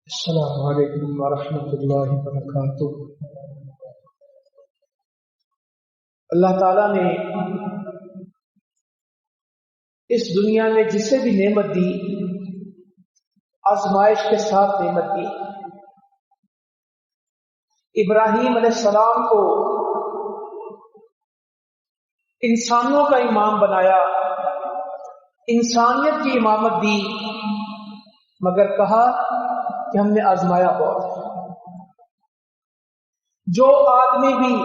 السلام علیکم ورحمۃ اللہ وبرکاتہ۔ اللہ تعالیٰ نے اس دنیا میں جسے بھی نعمت دی آزمائش کے ساتھ نعمت دی۔ ابراہیم علیہ السلام کو انسانوں کا امام بنایا، انسانیت کی امامت دی، مگر کہا کہ ہم نے آزمایا بہت۔ جو آدمی بھی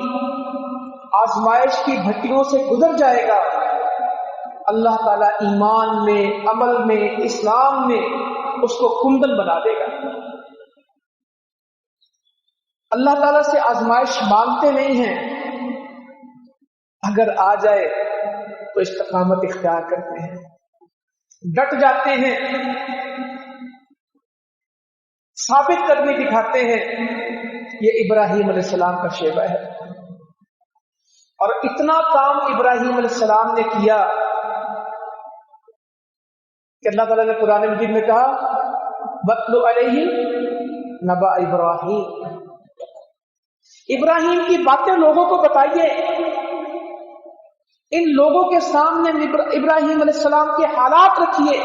آزمائش کی بھٹیوں سے گزر جائے گا اللہ تعالیٰ ایمان میں، عمل میں، اسلام میں اس کو کمدن بنا دے گا۔ اللہ تعالیٰ سے آزمائش مانگتے نہیں ہیں، اگر آ جائے تو استقامت اختیار کرتے ہیں، ڈٹ جاتے ہیں، ثابت کرنے دکھاتے ہیں۔ یہ ابراہیم علیہ السلام کا شیوہ ہے، اور اتنا کام ابراہیم علیہ السلام نے کیا کہ اللہ تعالیٰ نے قرآن مجید میں کہا وَاتْلُ عَلَيْهِمْ نَبَأَ إِبْرَاهِيمَ، ابراہیم کی باتیں لوگوں کو بتائیے۔ ان لوگوں کے سامنے ابراہیم علیہ السلام کے حالات رکھیے۔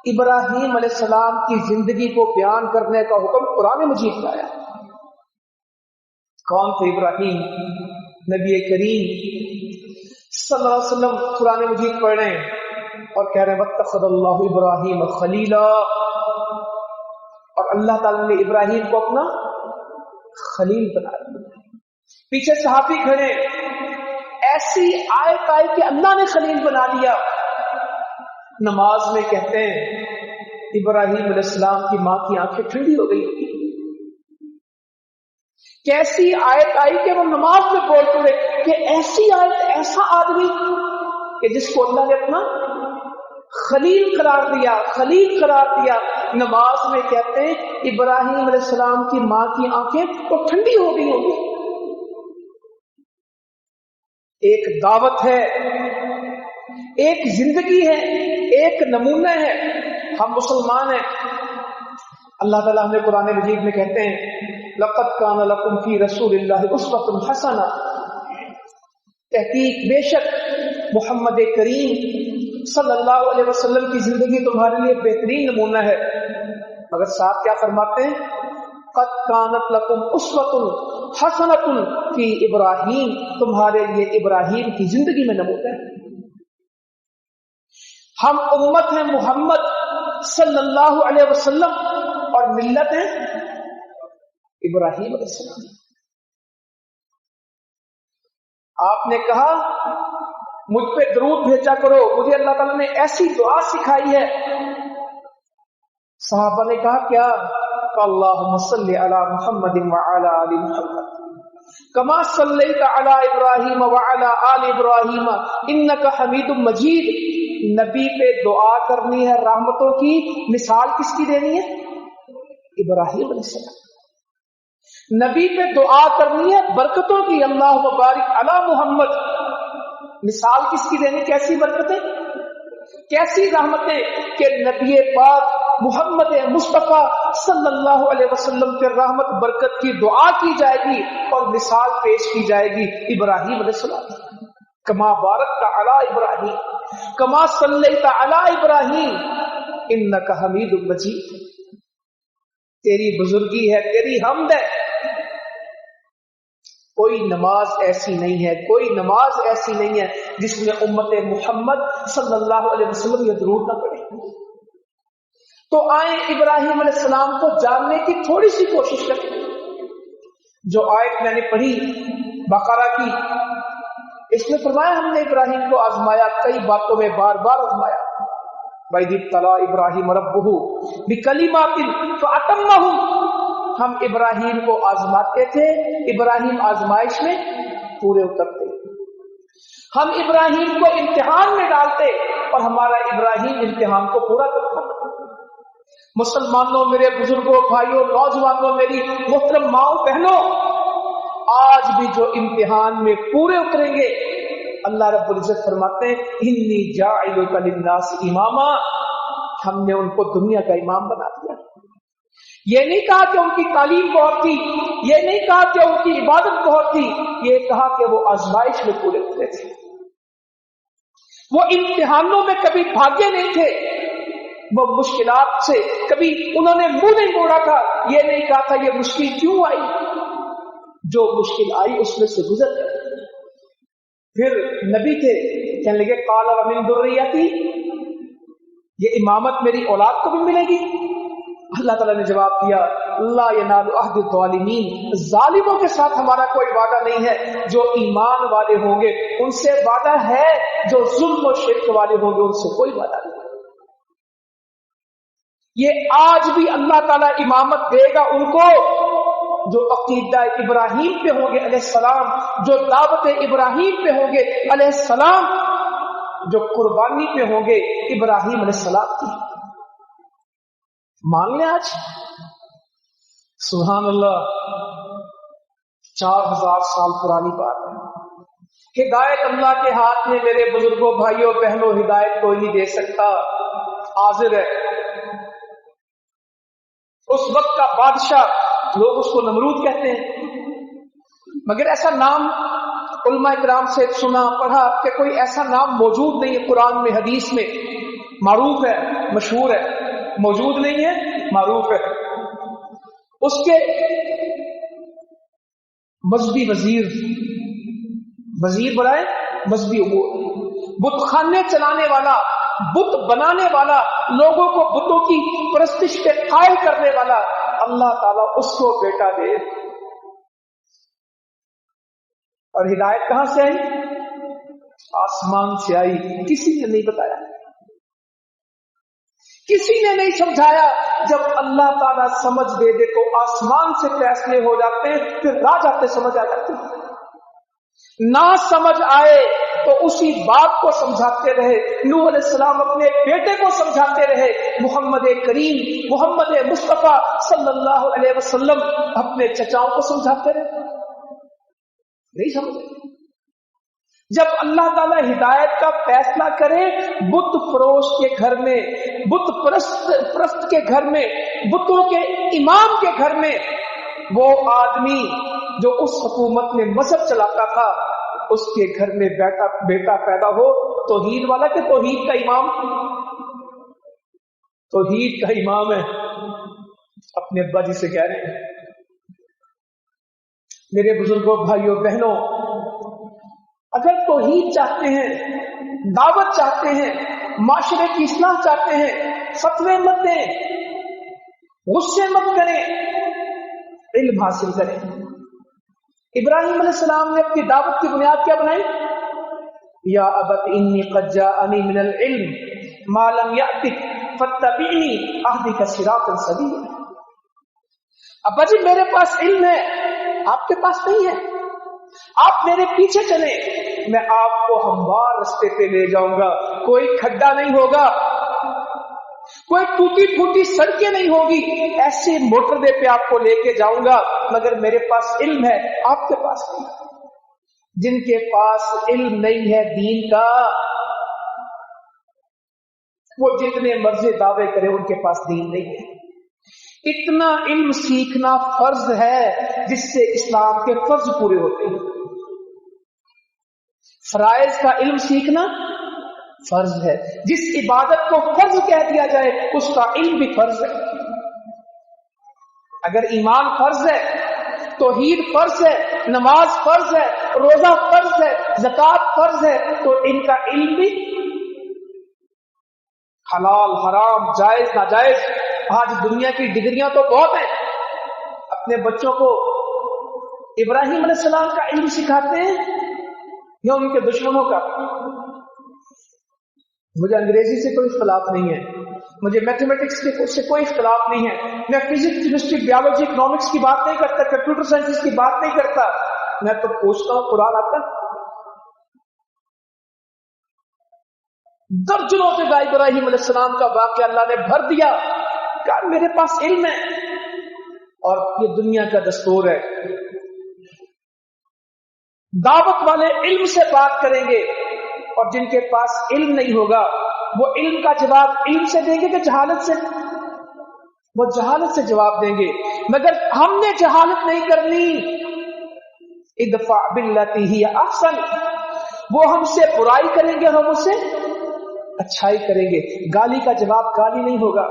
ابراہیم علیہ السلام کی زندگی کو بیان کرنے کا حکم قرآن مجید میں آیا۔ کون تھے ابراہیم؟ نبی کریم صلی اللہ علیہ وسلم قرآن مجید پڑھ رہے ہیں اور کہہ رہے ہیں وَاتَّخَذَ اللَّهُ إِبْرَاهِيمَ خَلِيلًا، اور اللہ تعالیٰ نے ابراہیم کو اپنا خلیل بنا دیا۔ پیچھے صحابی کھڑے، ایسی آیت آئی کہ اللہ نے خلیل بنا لیا۔ نماز میں کہتے ہیں ابراہیم علیہ السلام کی ماں کی آنکھیں ٹھنڈی ہو گئی۔ کیسی آیت آئی کہ وہ نماز میں بول پڑے کہ ایسی آیت، ایسا آدمی کہ جس کو اللہ نے اپنا خلیل قرار دیا، خلیل قرار دیا۔ نماز میں کہتے ہیں ابراہیم علیہ السلام کی ماں کی آنکھیں تو ٹھنڈی ہو گئی ہوگی۔ ایک دعوت ہے، ایک زندگی ہے، ایک نمونہ ہے۔ ہم مسلمان ہیں۔ اللہ تعالیٰ ہمیں قرآن مجید میں کہتے ہیں لَقَدْ كَانَ لَكُمْ فِي رَسُولِ اللَّهِ أُسْوَةٌ حَسَنَةٌ، تحقیق بے شک محمد کریم صلی اللہ علیہ وسلم کی زندگی تمہارے لیے بہترین نمونہ ہے۔ مگر ساتھ کیا فرماتے ہیں قَدْ كَانَتْ لَكُمْ أُسْوَةٌ حَسَنَةٌ فِي إِبْرَاهِيمَ، تمہارے لیے ابراہیم کی زندگی میں نمونہ ہے۔ ہم امت ہیں محمد صلی اللہ علیہ وسلم اور ملت ہے ابراہیم علیہ السلام۔ آپ نے کہا مجھ پہ درود بھیجا کرو، مجھے اللہ تعالیٰ نے ایسی دعا سکھائی ہے۔ صحابہ نے کہا کیا؟ اللہم صلی علی محمد وعلی آل محمد کما صلیت علی ابراہیم وعلی آل ابراہیم انک حمید مجید۔ نبی پہ دعا کرنی ہے رحمتوں کی، مثال کس کی دینی ہے؟ ابراہیم علیہ السلام۔ نبی پہ دعا کرنی ہے برکتوں کی، اللہ بارک علی محمد، مثال کس کی دینی؟ کیسی برکتیں، کیسی رحمتیں کہ نبی پاک محمد مصطفیٰ صلی اللہ علیہ وسلم کے رحمت برکت کی دعا کی جائے گی اور مثال پیش کی جائے گی ابراہیم علیہ السلام۔ کما بارکت علی ابراہیم کما صلیت علی ابراہیم انک حمید مجید، تیری بزرگی ہے، تیری حمد ہے۔ کوئی نماز ایسی نہیں ہے، کوئی نماز ایسی نہیں ہے جس میں امت محمد صلی اللہ علیہ وسلم یہ درود نہ پڑے۔ تو آئیں ابراہیم علیہ السلام کو جاننے کی تھوڑی سی کوشش کریں۔ جو آیت میں نے پڑھی بقرہ کی، اس میں فرمایا ہم نے ابراہیم کو آزمایا، کئی باتوں میں بار بار آزمایا۔ وَإِذِ ابْتَلَىٰ إِبْرَاهِيمَ رَبُّهُ بِكَلِمَاتٍ فَأَتَمَّهُنَّ، ہم ابراہیم کو آزماتے تھے، ابراہیم آزمائش میں پورے اترتے۔ ہم ابراہیم کو امتحان میں ڈالتے اور ہمارا ابراہیم امتحان کو پورا کرتا۔ مسلمانوں، میرے بزرگوں، بھائیوں، نوجوانوں، میری محترم ماؤں بہنوں، آج بھی جو امتحان میں پورے اتریں گے اللہ رب العزت فرماتے ہیں انی جاعلک للناس اماما، ہم نے ان کو دنیا کا امام بنا دیا۔ یہ نہیں کہا کہ ان کی تعلیم بہت تھی، یہ نہیں کہا کہ ان کی عبادت بہت تھی، یہ کہا کہ وہ آزمائش میں پورے اترے تھے، وہ امتحانوں میں کبھی بھاگے نہیں تھے، وہ مشکلات سے کبھی انہوں نے منہ نہیں موڑا تھا، یہ نہیں کہا تھا یہ مشکل کیوں آئی، جو مشکل آئی اس میں سے گزر گئے۔ پھر نبی تھے، کہنے لگے قال ومن ذریتی، یہ امامت میری اولاد کو بھی ملے گی؟ اللہ تعالیٰ نے جواب دیا لا ینال عہد الظالمین، ظالموں کے ساتھ ہمارا کوئی وعدہ نہیں ہے، جو ایمان والے ہوں گے ان سے وعدہ ہے، جو ظلم و شرک والے ہوں گے ان سے کوئی وعدہ نہیں۔ یہ آج بھی اللہ تعالیٰ امامت دے گا ان کو جو عقیدہ ابراہیم پہ ہوں گے علیہ السلام، جو دعوت ابراہیم پہ ہوں گے علیہ السلام، جو قربانی پہ ہوں گے ابراہیم علیہ السلام کی۔ مان لیں آج، سبحان اللہ، 4000 سال پرانی بات ہے۔ ہدایت اللہ کے ہاتھ میں میرے بزرگوں، بھائیوں، بہنوں، ہدایت کوئی نہیں دے سکتا، حاضر ہے۔ اس وقت کا بادشاہ، لوگ اس کو نمرود کہتے ہیں، مگر ایسا نام علماء کرام سے سنا پڑھا کہ کوئی ایسا نام موجود نہیں ہے قرآن میں، حدیث میں، معروف ہے، مشہور ہے، موجود نہیں ہے، معروف ہے۔ اس کے مذہبی وزیر بنائے، مذہبی امور، بت خانے چلانے والا، بت بنانے والا، لوگوں کو بتوں کی پرستش کے قائل کرنے والا، اللہ تعالیٰ اس کو بیٹا دے۔ اور ہدایت کہاں سے آئی؟ آسمان سے آئی، کسی نے نہیں بتایا، کسی نے نہیں سمجھایا۔ جب اللہ تعالیٰ سمجھ دے دے تو آسمان سے فیصلے ہو جاتے ہیں، پھر راہ جاتے سمجھ آ جاتے ہیں۔ نہ سمجھ آئے تو اسی بات کو سمجھاتے رہے۔ نوح علیہ السلام اپنے بیٹے کو سمجھاتے رہے، محمد کریم، محمد مصطفیٰ صلی اللہ علیہ وسلم اپنے چچاؤں کو سمجھاتے رہے، نہیں سمجھے۔ جب اللہ تعالیٰ ہدایت کا فیصلہ کرے، بت فروش کے گھر میں، بت پرست کے گھر میں، بتوں کے امام کے گھر میں، وہ آدمی جو اس حکومت میں مذہب چلاتا تھا، اس کے گھر میں بیٹا پیدا ہو، توحید والا کہ توحید کا امام، توحید کا امام ہے، اپنے ابا جی سے کہہ رہے ہیں۔ میرے بزرگوں، بھائیوں، بہنوں، اگر توحید چاہتے ہیں، دعوت چاہتے ہیں، معاشرے کی اصلاح چاہتے ہیں، فتوے مت دیں، غصے مت کریں، علم حاصل کریں۔ ابراہیم علیہ السلام نے اپنی دعوت کی بنیاد کیا بنائی؟ یا ابت انی قد جاءنی من العلم ما لم یأتک فاتبعنی اہدک صراطا سویا۔ ابا جی میرے پاس علم ہے، آپ کے پاس نہیں ہے، آپ میرے پیچھے چلیں، میں آپ کو ہموار رستے پہ لے جاؤں گا، کوئی کھڈا نہیں ہوگا، کوئی ٹوٹی پھوٹی سڑکیں نہیں ہوگی، ایسے موٹر وے پہ آپ کو لے کے جاؤں گا، مگر میرے پاس علم ہے، آپ کے پاس نہیں۔ جن کے پاس علم نہیں ہے دین کا، وہ جتنے مرضی دعوے کرے، ان کے پاس دین نہیں ہے۔ اتنا علم سیکھنا فرض ہے جس سے اسلام کے فرض پورے ہوتے ہیں۔ فرائض کا علم سیکھنا فرض ہے، جس عبادت کو فرض کہہ دیا جائے اس کا علم بھی فرض ہے۔ اگر ایمان فرض ہے، توحید فرض ہے، نماز فرض ہے، روزہ فرض ہے، زکوٰۃ فرض ہے، تو ان کا علم بھی، حلال حرام جائز ناجائز۔ آج دنیا کی ڈگریاں تو بہت ہیں، اپنے بچوں کو ابراہیم علیہ السلام کا علم سکھاتے ہیں یا ان کے دشمنوں کا؟ مجھے انگریزی سے کوئی اختلاف نہیں ہے، مجھے میتھمیٹکس سے کوئی اختلاف نہیں ہے، میں فزکس، کیمسٹری، بیولوجی، اکنامکس کی بات نہیں کرتا، کمپیوٹر سائنس کی بات نہیں کرتا، میں تو پوچھتا ہوں قرآن آتا؟ درجنوں جگہ ابراہیم علیہ السلام کا واقعہ اللہ نے بھر دیا کہ میرے پاس علم ہے، اور یہ دنیا کا دستور ہے، دعوت والے علم سے بات کریں گے، اور جن کے پاس علم نہیں ہوگا وہ علم کا جواب علم سے دیں گے کہ جہالت سے؟ وہ जहालत से जवाब देंगे, मगर हमने जहालत नहीं करनी। इदफा बिल्लती ही अहसन, वो हमसे बुराई करेंगे और हम उससे अच्छाई करेंगे। गाली का जवाब गाली नहीं होगा,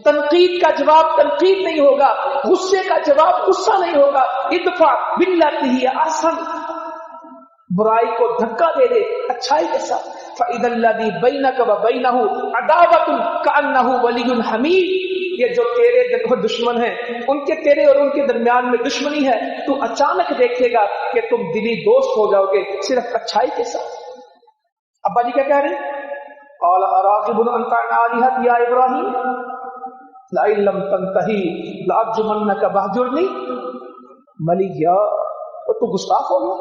तनकीद का जवाब तनकीद नहीं होगा, गुस्से का जवाब गुस्सा नहीं होगा। इदफा बिल्लती ही अहसन, बुराई को धक्का दे दे अच्छाई के साथ। फइदल्लज़ी बैनक व बैनहु अदावतुन कअन्नहु वलियुन हमीद, ये जो तेरे देखो दुश्मन है, उनके तेरे और उनके दरमियान में दुश्मनी है, तू अचानक देखेगा कि तुम दिली दोस्त हो जाओगे सिर्फ अच्छाई के साथ। अब्बा जी क्या कह रहे हैं? क़ाल अराग़िबुन अन्ता अन आलिहती या इब्राहीम लइन लम तंतही लअरजुमन्नका वहजुरनी मलिया। तो गुस्ताख हो गया।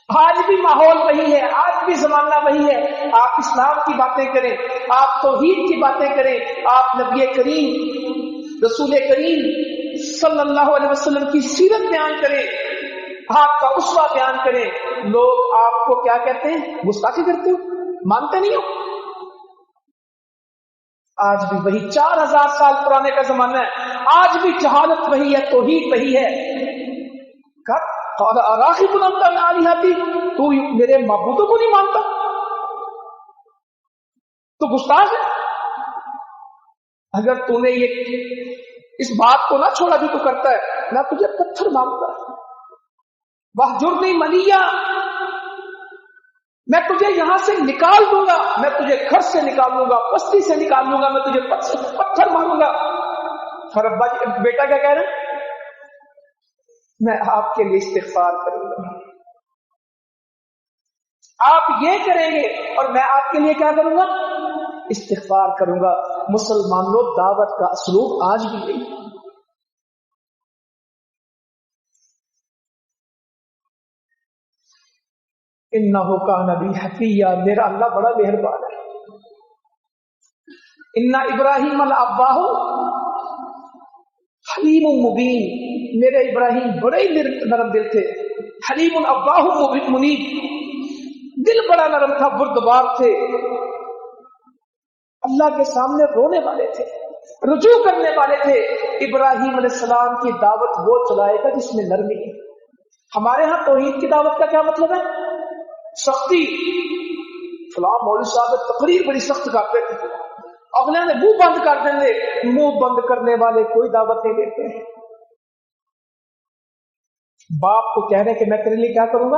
आज भी माहौल वही है, आज भी जमाना वही है। आप इस्लाम की बातें करें, आप तौहीद की बातें करें, आप नबी करीम रसूल करीम सल्लल्लाहु अलैहि वसल्लम की सीरत बयान करें, आपका उसवा बयान करें, लोग आपको क्या कहते हैं? गुस्ताखी करते हो, मानते नहीं हो। आज भी वही 4000 साल पुराने का जमाना है, आज भी जहालत वही है, तौहीद वही है। तू मेरे माबूदों को नहीं मानता, तो गुस्ताख है। अगर तूने ये इस बात को ना छोड़ा भी तो करता है, मैं तुझे पत्थर मारूंगा। वहजुरनी मलिया, मैं तुझे यहां से निकाल दूंगा, मैं तुझे घर से निकाल दूंगा, बस्ती से निकाल दूंगा, मैं तुझे पत्थर मारूंगा। और अब्बा जी बेटा क्या कह रहे हैं? मैं आपके लिए इस्तिग़फ़ार करूंगा, आप ये करेंगे और मैं आपके लिए क्या करूंगा? इस्तिग़फ़ार करूंगा। मुसलमानों, दावत का असलूब आज भी नहीं। इन्नहु कान बी हफिया, मेरा अल्लाह बड़ा मेहरबान है। इन्ना इब्राहीम अव्वाहु हलीमुन मुबीन, मेरे इब्राहिम बड़े ही नरम दिल थे। हलीमुन अव्वाहु मुनीब, दिल बड़ा नरम था, बुर्दबार थे, अल्लाह के सामने रोने वाले थे, रुजू करने वाले थे। इब्राहिम अलैहिस्सलाम की दावत वो चलाएगा जिसमें नरमी है। हमारे यहाँ तौहीद की दावत का क्या मतलब है? सख्ती। फलां मौलवी साहब तकरीर बड़ी सख्त करते थे, अगले ने मुंह बंद कर देंगे। मुंह बंद करने वाले कोई दावत नहीं देते हैं। बाप को कह रहे कि मैं तेरे लिए क्या करूंगा?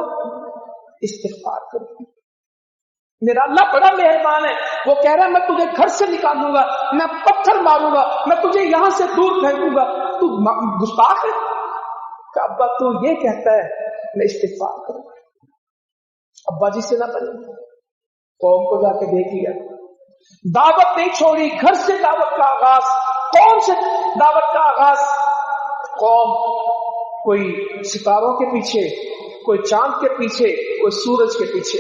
इस्तिग़फ़ार करूंगा। मेरा अल्लाह बड़ा मेहरबान है, वो कह रहा है मैं तुझे घर से निकालूंगा, मैं पत्थर मारूंगा, मैं तुझे यहां से दूर फेंकूंगा। तू गुस्ताख है? अब्बा तू ये कहता है मैं इस्तिग़फ़ार करूंगा। अब्बा जी से ना बने, कौम को जाके देख लिया, दावत नहीं छोड़ी, घर से दावत का आगाज, कौम से दावत का आगाज। कौम कोई सितारों के पीछे, कोई चांद के पीछे, कोई सूरज के पीछे।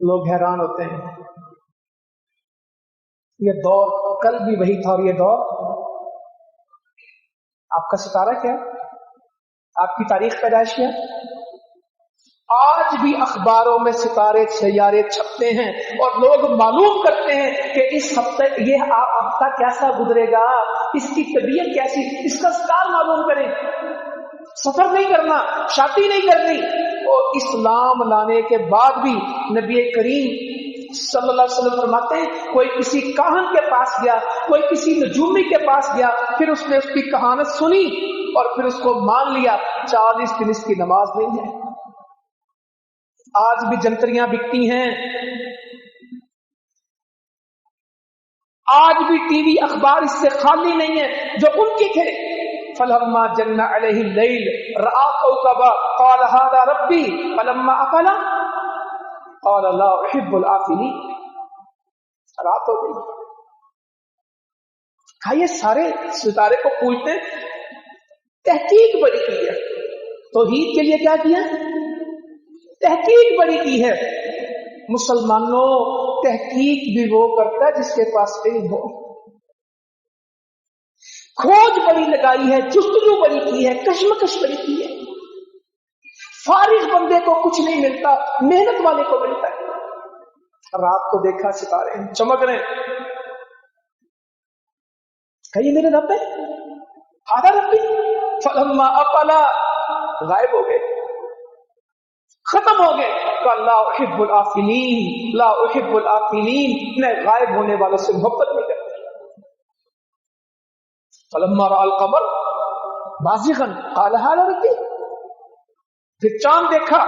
लोग हैरान होते हैं, ये दौर कल भी वही था और ये दौर। आपका सितारा क्या है? आपकी तारीख पैदाइश क्या है? आज भी अखबारों में सितारे सैयारे छपते हैं और लोग मालूम करते हैं कि इस हफ्ते ये हफ्ता कैसा गुजरेगा, इसकी तबीयत कैसी, इसका स्टार मालूम करें। सफर नहीं करना, शादी नहीं करनी। और इस्लाम लाने के बाद भी नबी करीम सल्लल्लाहु अलैहि वसल्लम फरमाते हैं, कोई किसी काहन के पास गया, कोई किसी नजूमी के पास गया, फिर उसने उसकी कहानत सुनी और फिर उसको मान लिया, 40 दिन इसकी नमाज नहीं है। आज भी जंतरियां बिकती हैं, आज भी टीवी अखबार इससे खाली नहीं है जो उनके थे। फलम्मा जन्ना अलैहि लैल रआ कौकबा क़ाल हादा रब्बी फलम्मा अफला क़ाल ला उहिब्बुल आफिलीन। रात हो गई, ये सारे सितारे को पूछते हैं। तहकीक बड़ी की है, तौहीद के लिए क्या किया? तहकीक बड़ी की है। मुसलमानों, तहकीक भी वो करता है जिसके पास इल्म हो। खोज बड़ी लगाई है, जुस्तजू बड़ी की है, कशमकश बड़ी की है। फारिग बंदे को कुछ नहीं मिलता, मेहनत वाले को मिलता है। रात को देखा सितारे चमक रहे, कहिए मेरे रब है, हादा रब्बी फलम्मा अफला, गायब हो गए, खत्म हो गए। ला उहिब्बुल आफिलीन, ला उहिब्बुल आफिलीन, मैं गायब होने वालों से मोहब्बत नहीं करता। फलम्मा रअल कमर बाज़िगन क़ाल हादा रब्बी, फिर चांद देखा,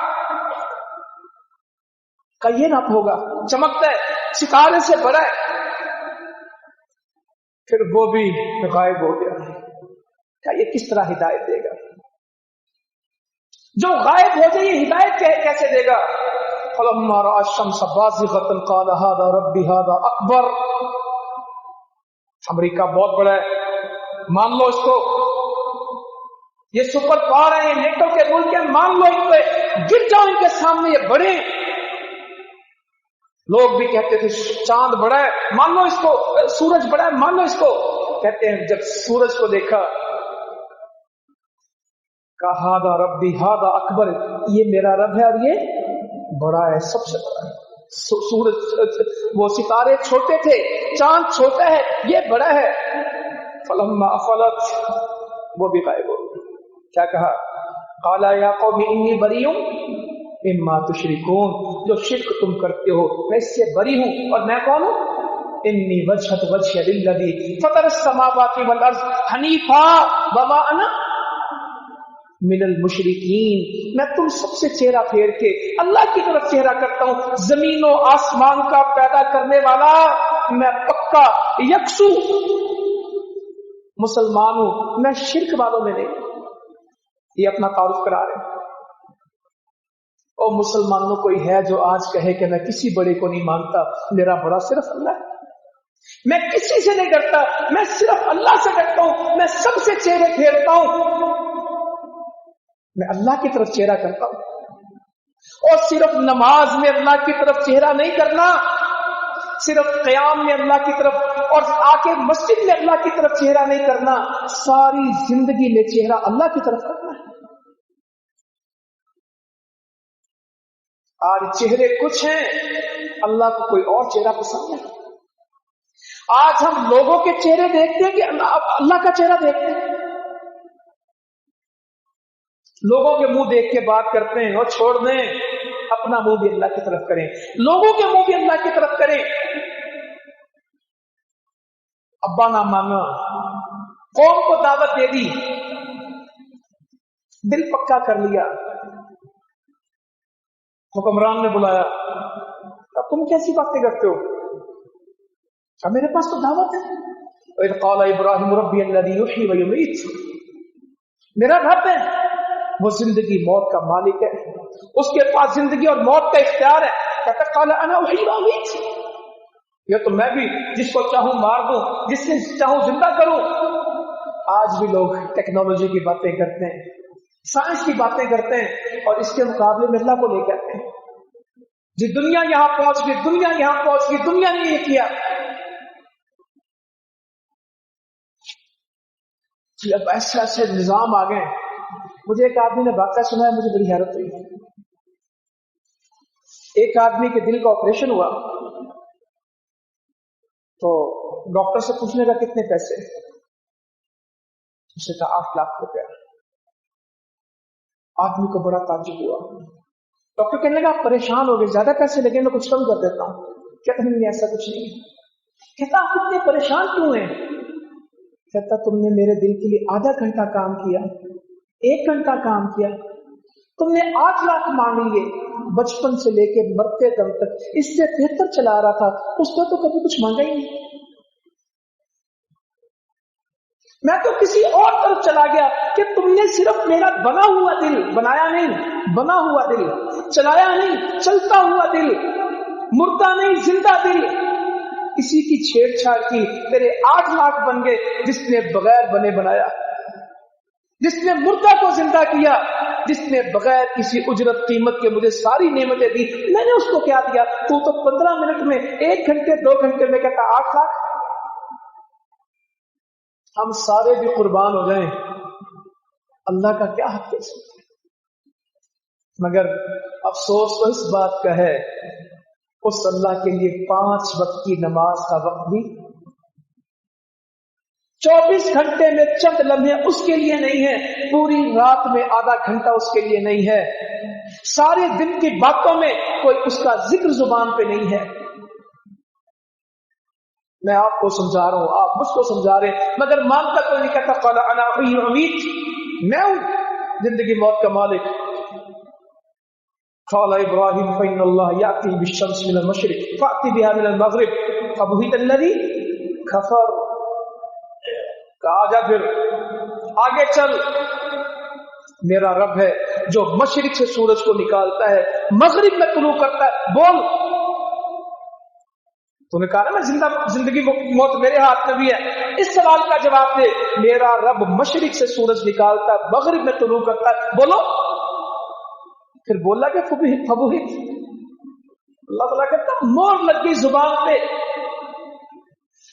का ये रब होगा, चमकता है, सितारे से बड़ा है, फिर वो भी गायब हो गया। क्या ये किस तरह हिदायत देगा? जो गायब हो जाए ये हिदायत कैसे देगा? फलम्मा रअ अश-शम्स बाज़िगतन क़ाल हादा रब्बी हादा अकबर। अमेरिका बहुत बड़ा है, मान लो इसको, ये सुपर पावर है, ये नेटो के मुल्क है, मान लो इन पे गिर जाओ, इनके सामने ये बड़े। लोग भी कहते थे चांद बड़ा है, मान लो इसको, सूरज बड़ा है, मान लो इसको। कहते हैं जब सूरज को देखा, कहा हादा रब्बी हादा अकबर, ये मेरा रब है और ये बड़ा है, सबसे बड़ा है। सूरज, वो सितारे छोटे थे, चांद छोटा है, ये बड़ा है। फलम्मा अफलत, वो भी गायब हो गया। क्या कहा? क़ाला या क़ौमी इन्नी बरीउम मिम्मा तुशरिकून, जो शिर्क तुम करते हो मैं इससे बरी हूं, और मैं कौन हूं? इन्नी वजहत वजहिय लिल्लज़ी फ़तरस समावाति वल अर्ज़ हनीफा वमा अना मिनल मुशरिकीन, मैं तुम सबसे चेहरा फेर के अल्लाह की तरफ चेहरा करता हूं, जमीन और आसमान का पैदा करने वाला मैं पक्का यकसू मुसलमान हूं, मैं शिर्क वालों में नहीं। ये अपना तारुफ करा रहे हैं। और मुसलमानों कोई है जो आज कहे कि मैं किसी बड़े को नहीं मानता, मेरा बड़ा सिर्फ अल्लाह है, मैं किसी से नहीं डरता, मैं सिर्फ अल्लाह से डरता हूं, मैं सबसे चेहरे फेरता हूं, मैं अल्लाह की तरफ चेहरा करता हूं। और सिर्फ नमाज में अल्लाह की तरफ चेहरा नहीं करना, सिर्फ क़याम में अल्लाह की तरफ और आके मस्जिद में अल्लाह की तरफ चेहरा नहीं करना, सारी जिंदगी में चेहरा अल्लाह की तरफ करना है। आज चेहरे कुछ हैं, अल्लाह को कोई और चेहरा पसंद है। आज हम लोगों के चेहरे देखते हैं कि अल्लाह का चेहरा देखते हैं। लोगों के मुंह देख के बात करते हैं, और छोड़ दें, अपना मुंह भी अल्लाह की तरफ करें, लोगों के मुंह भी अल्लाह की तरफ करें। अब्बा ना माना, कौम को दावत दे दी, दिल पक्का कर लिया, हुक्मरान ने बुलाया, अब तुम कैसी बातें करते हो? अब मेरे पास तो दावत है। इज़ क़ाल इब्राहीम रब्बी अल्लज़ी युह्यी व युमीत, मेरा रब है, वो जिंदगी मौत का मालिक है, उसके पास जिंदगी और मौत का इख्तियार है। कहता क़ाल अना उह्यी व उमीत, ये तो मैं भी जिसको चाहूं मार दूं, जिससे चाहूं जिंदा करूं। आज भी लोग टेक्नोलॉजी की बातें करते हैं, साइंस की बातें करते हैं, और इसके मुकाबले में अल्लाह को लेकर आते हैं। जी दुनिया यहां पहुंच गई, दुनिया यहां पहुंच गई, दुनिया ने ये किया। जी अब ऐसे ऐसे निजाम आ गए। मुझे एक आदमी ने वाक़या सुनाया, मुझे बड़ी हैरत हुई। एक आदमी के दिल का ऑपरेशन हुआ, तो डॉक्टर से पूछने का कितने पैसे, उसने कहा 8 लाख रुपया। आदमी को बड़ा ताज्जुब हुआ। डॉक्टर कहने लगा आप परेशान हो गए, ज्यादा पैसे लगे, मैं कुछ कम कर देता हूं। कहता नहीं, ऐसा कुछ नहीं। कहता आप इतने परेशान क्यों हैं? कहता तुमने मेरे दिल के लिए आधा घंटा काम किया, 1 घंटा काम किया, तुमने 8 लाख मांग लिए, बचपन से लेके मरते दम तक इससे बेहतर चला रहा था, उसने तो कभी कुछ मांगा ही नहीं। मैं तो किसी और तरफ चला गया कि तुमने सिर्फ मेरा बना हुआ दिल, बनाया नहीं, बना हुआ दिल, चलाया नहीं, चलता हुआ दिल, मुर्दा नहीं जिंदा दिल, इसी की छेड़छाड़ की, तेरे 8 लाख बन गए, जिसने बगैर बने बनाया, जिसने मुर्दा को जिंदा किया, जिसने बगैर किसी उजरत कीमत के मुझे सारी नेमतें दी, मैंने उसको क्या दिया? तू तो 15 मिनट में, 1 घंटे 2 घंटे में कहता 8 लाख। हम सारे भी कुर्बान हो जाएं, अल्लाह का क्या हक है? मगर अफसोस तो इस बात का है, उस अल्लाह के लिए 5 वक्त की नमाज का वक्त भी 24 घंटे में चंद लम्हे उसके लिए नहीं है, पूरी रात में आधा घंटा उसके लिए नहीं है, सारे दिन की बातों में कोई उसका जिक्र जुबान पे नहीं है। मैं आपको समझा रहा हूं, आप मुझको समझा रहे हैं, मगर मानता कोई नहीं। कहता क़ाल अना उहयी उमीत, मैं हूं जिंदगी मौत का मालिक। क़ाल इब्राहीम फ़इन्नल्लाह याती बिश्शम्स मिनल मशरिक़ फ़अति बिहा मिनल मग़रिब फ़बुहितल्लज़ी कफ़र। कहा जा फिर आगे चल, मेरा रब है जो मशरिक से सूरज को निकालता है, मगरिब में तुलू करता है। बोल, तूने कहा ना मैं जिंदगी मौत मेरे हाथ में भी है, इस सवाल का जवाब दे। मेरा रब मशरिक से सूरज निकालता है, मगरिब में तुलू करता है, बोलो। फिर बोला कि फबुहित, अल्लाह ताला कहता मोर लग गई जुबान पे,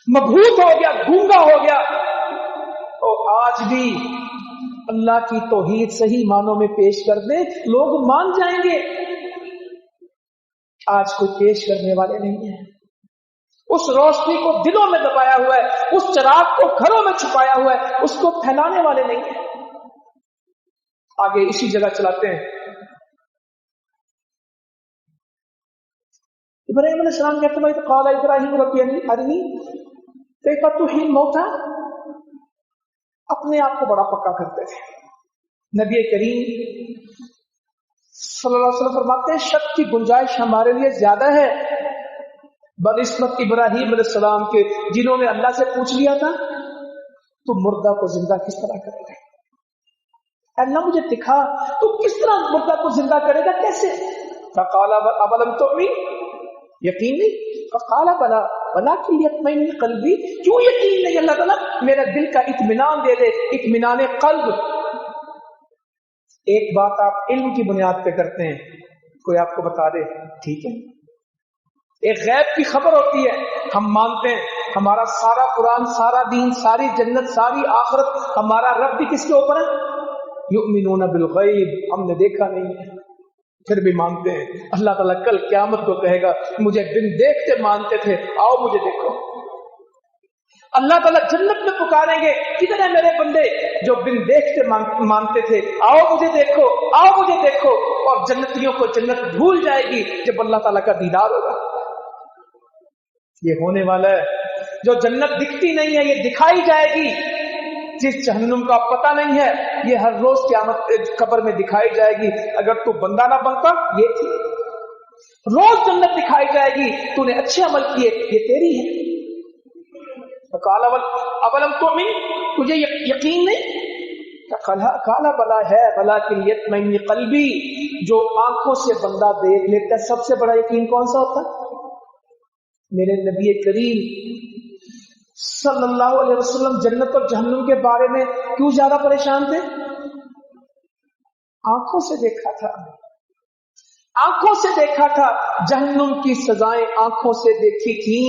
मबहूत हो गया, गूंगा हो गया। और आज भी अल्लाह की तौहीद सही मानों में पेश कर दे, लोग मान जाएंगे। आज कोई पेश करने वाले नहीं है। उस रोशनी को दिलों में दबाया हुआ है, उस चिराग को घरों में छुपाया हुआ है, उसको फैलाने वाले नहीं है। आगे इसी जगह चलाते हैं। इब्राहीम अलैहिस्सलाम कहते हैं, क़ाल इब्राहीम रब्बी अरनी कैफ़ तुह्यिल मौता, अपने आप को बड़ा पक्का करते थे। नबी करीम सल्लल्लाहु अलैहि वसल्लम फरमाते हैं, शक की गुंजाइश हमारे लिए ज्यादा है बनिस्बत इब्राहीम अलैहिस्सलाम के, जिन्होंने अल्लाह से पूछ लिया था तू मुर्दा को जिंदा किस तरह करेगा, अल्लाह मुझे दिखा तू किस तरह मुर्दा को जिंदा करेगा, कैसे। फ़क़ाल अवलम तु'मिन, यकीन नहीं। फ़क़ाल बला वलाकिन लियत्मइन्न क़ल्बी, क्यों यकीन नहीं अल्लाह ताला, मेरा दिल का इत्मीनान दे दे, इत्मीनान क़ल्ब। एक बात आप इल्म की बुनियाद पे करते हैं, कोई आपको बता दे, ठीक है। एक गैब की खबर होती है, हम मानते हैं, हमारा सारा कुरान, सारा दीन, सारी जन्नत, सारी आखिरत, हमारा रब भी किसके ऊपर है, युमिनून बिल गैब, हमने देखा नहीं है फिर भी मानते हैं। अल्लाह ताला कल क़यामत को कहेगा, मुझे बिन देखते मानते थे, आओ मुझे देखो। अल्लाह ताला जन्नत में पुकारेंगे, किधर है मेरे बंदे जो बिन देखते मानते थे, आओ मुझे देखो, आओ मुझे देखो। और जन्नतियों को जन्नत भूल जाएगी जब अल्लाह ताला का दीदार होगा। ये होने वाला है। जो जन्नत दिखती नहीं है, ये दिखाई जाएगी। जिस जहन्नुम का पता नहीं है, ये हर रोज क़यामत कब्र में दिखाई जाएगी। अगर तू बंदा ना बनता, ये थी। रोज जन्नत दिखाई जाएगी, तूने अच्छे अमल किए, ये तेरी है। अवलम तु'मिन, तुझे यकीन नहीं। काला बला है, वलाकिन लियत्मइन्न क़ल्बी, जो आंखों से बंदा देख लेता है। सबसे बड़ा यकीन कौन सा होता है? मेरे नबी करीम सल्लल्लाहु अलैहि वसल्लम जन्नत और जहन्नुम के बारे में क्यों ज्यादा परेशान थे? आंखों से देखा था, आंखों से देखा था। जहन्नुम की सजाएं आंखों से देखी थी,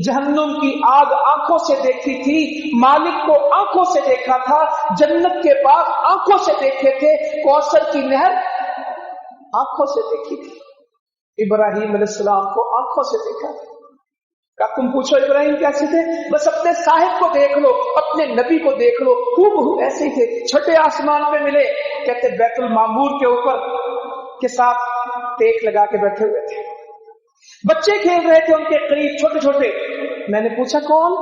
जहन्नुम की आग आंखों से देखी थी, मालिक को आंखों से देखा था, जन्नत के बाग आंखों से देखे थे, कौसर की नहर आंखों से देखी थी। इब्राहीम अलैहिस्सलाम को आंखों से देखा था। क्या तुम पूछो इब्राहिम कैसे थे? बस अपने साहिब को देख लो, अपने नबी को देख लो, हूबहू ऐसे ही थे। छठे आसमान पे मिले, कहते बैतुल मामूर के ऊपर के साथ टेक लगा के बैठे हुए थे। बच्चे खेल रहे थे उनके करीब, छोटे छोटे। मैंने पूछा कौन?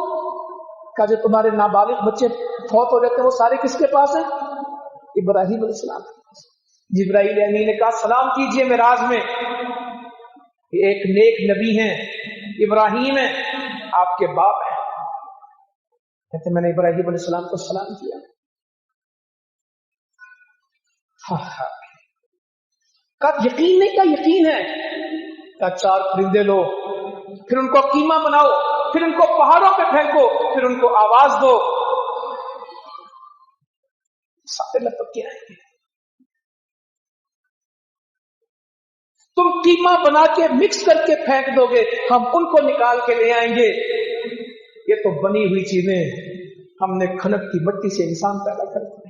कहा जो तुम्हारे नाबालिग बच्चे फौत हो जाते हैं, वो सारे किसके पास हैं? इब्राहीम अलैहिस्सलाम। जिब्राईल अमीन ने कहा सलाम कीजिए मेराज में, एक नेक नबी हैं, इब्राहीम है, आपके बाप है। कहते मैंने इब्राहीम अलैहिस्सलाम को सलाम किया। कहा यकीन नहीं? का यकीन है। कहा 4 परिंदे लो, फिर उनको कीमा बनाओ, फिर उनको पहाड़ों पे फेंको, फिर उनको आवाज दो, सारे लपक के आएंगे। तुम कीमा बना के मिक्स करके फेंक दोगे, हम उनको निकाल के ले आएंगे। ये तो बनी हुई चीजें, हमने खनक की मट्टी से इंसान पैदा कर दिए।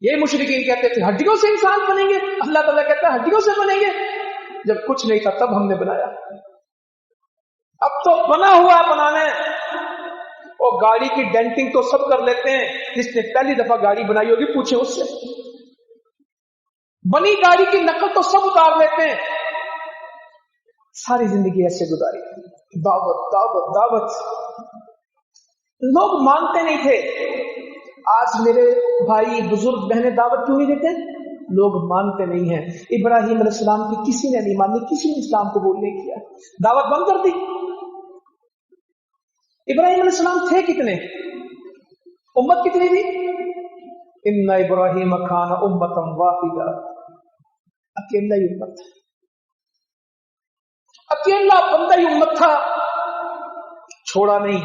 ये मुशरिकीन कहते थे हड्डियों से इंसान बनेंगे, अल्लाह ताला कहता है हड्डियों से बनेंगे। जब कुछ नहीं था तब हमने बनाया, अब तो बना हुआ बनाना है। और गाड़ी की डेंटिंग तो सब कर लेते हैं, जिसने पहली दफा गाड़ी बनाई होगी पूछे उससे। बनी गाड़ी की नकल तो सब उतार लेते हैं। सारी जिंदगी ऐसे गुजारी, दावत दावत दावत। लोग मानते नहीं थे। आज मेरे भाई बुजुर्ग बहनें दावत क्यों नहीं देते? लोग मानते नहीं हैं। इब्राहिम अलैहिस्सलाम की किसी ने नहीं मानी, किसी ने इस्लाम कबूल नहीं किया, दावत बंद कर दी। इब्राहिम अलैहिस्सलाम थे कितने, उम्मत कितनी थी? इन्ना इब्राहिम खान उम्मतम वाहिदा, अकेला ही उम्मत था, अकेला बंदा ही उम्मत था, छोड़ा नहीं।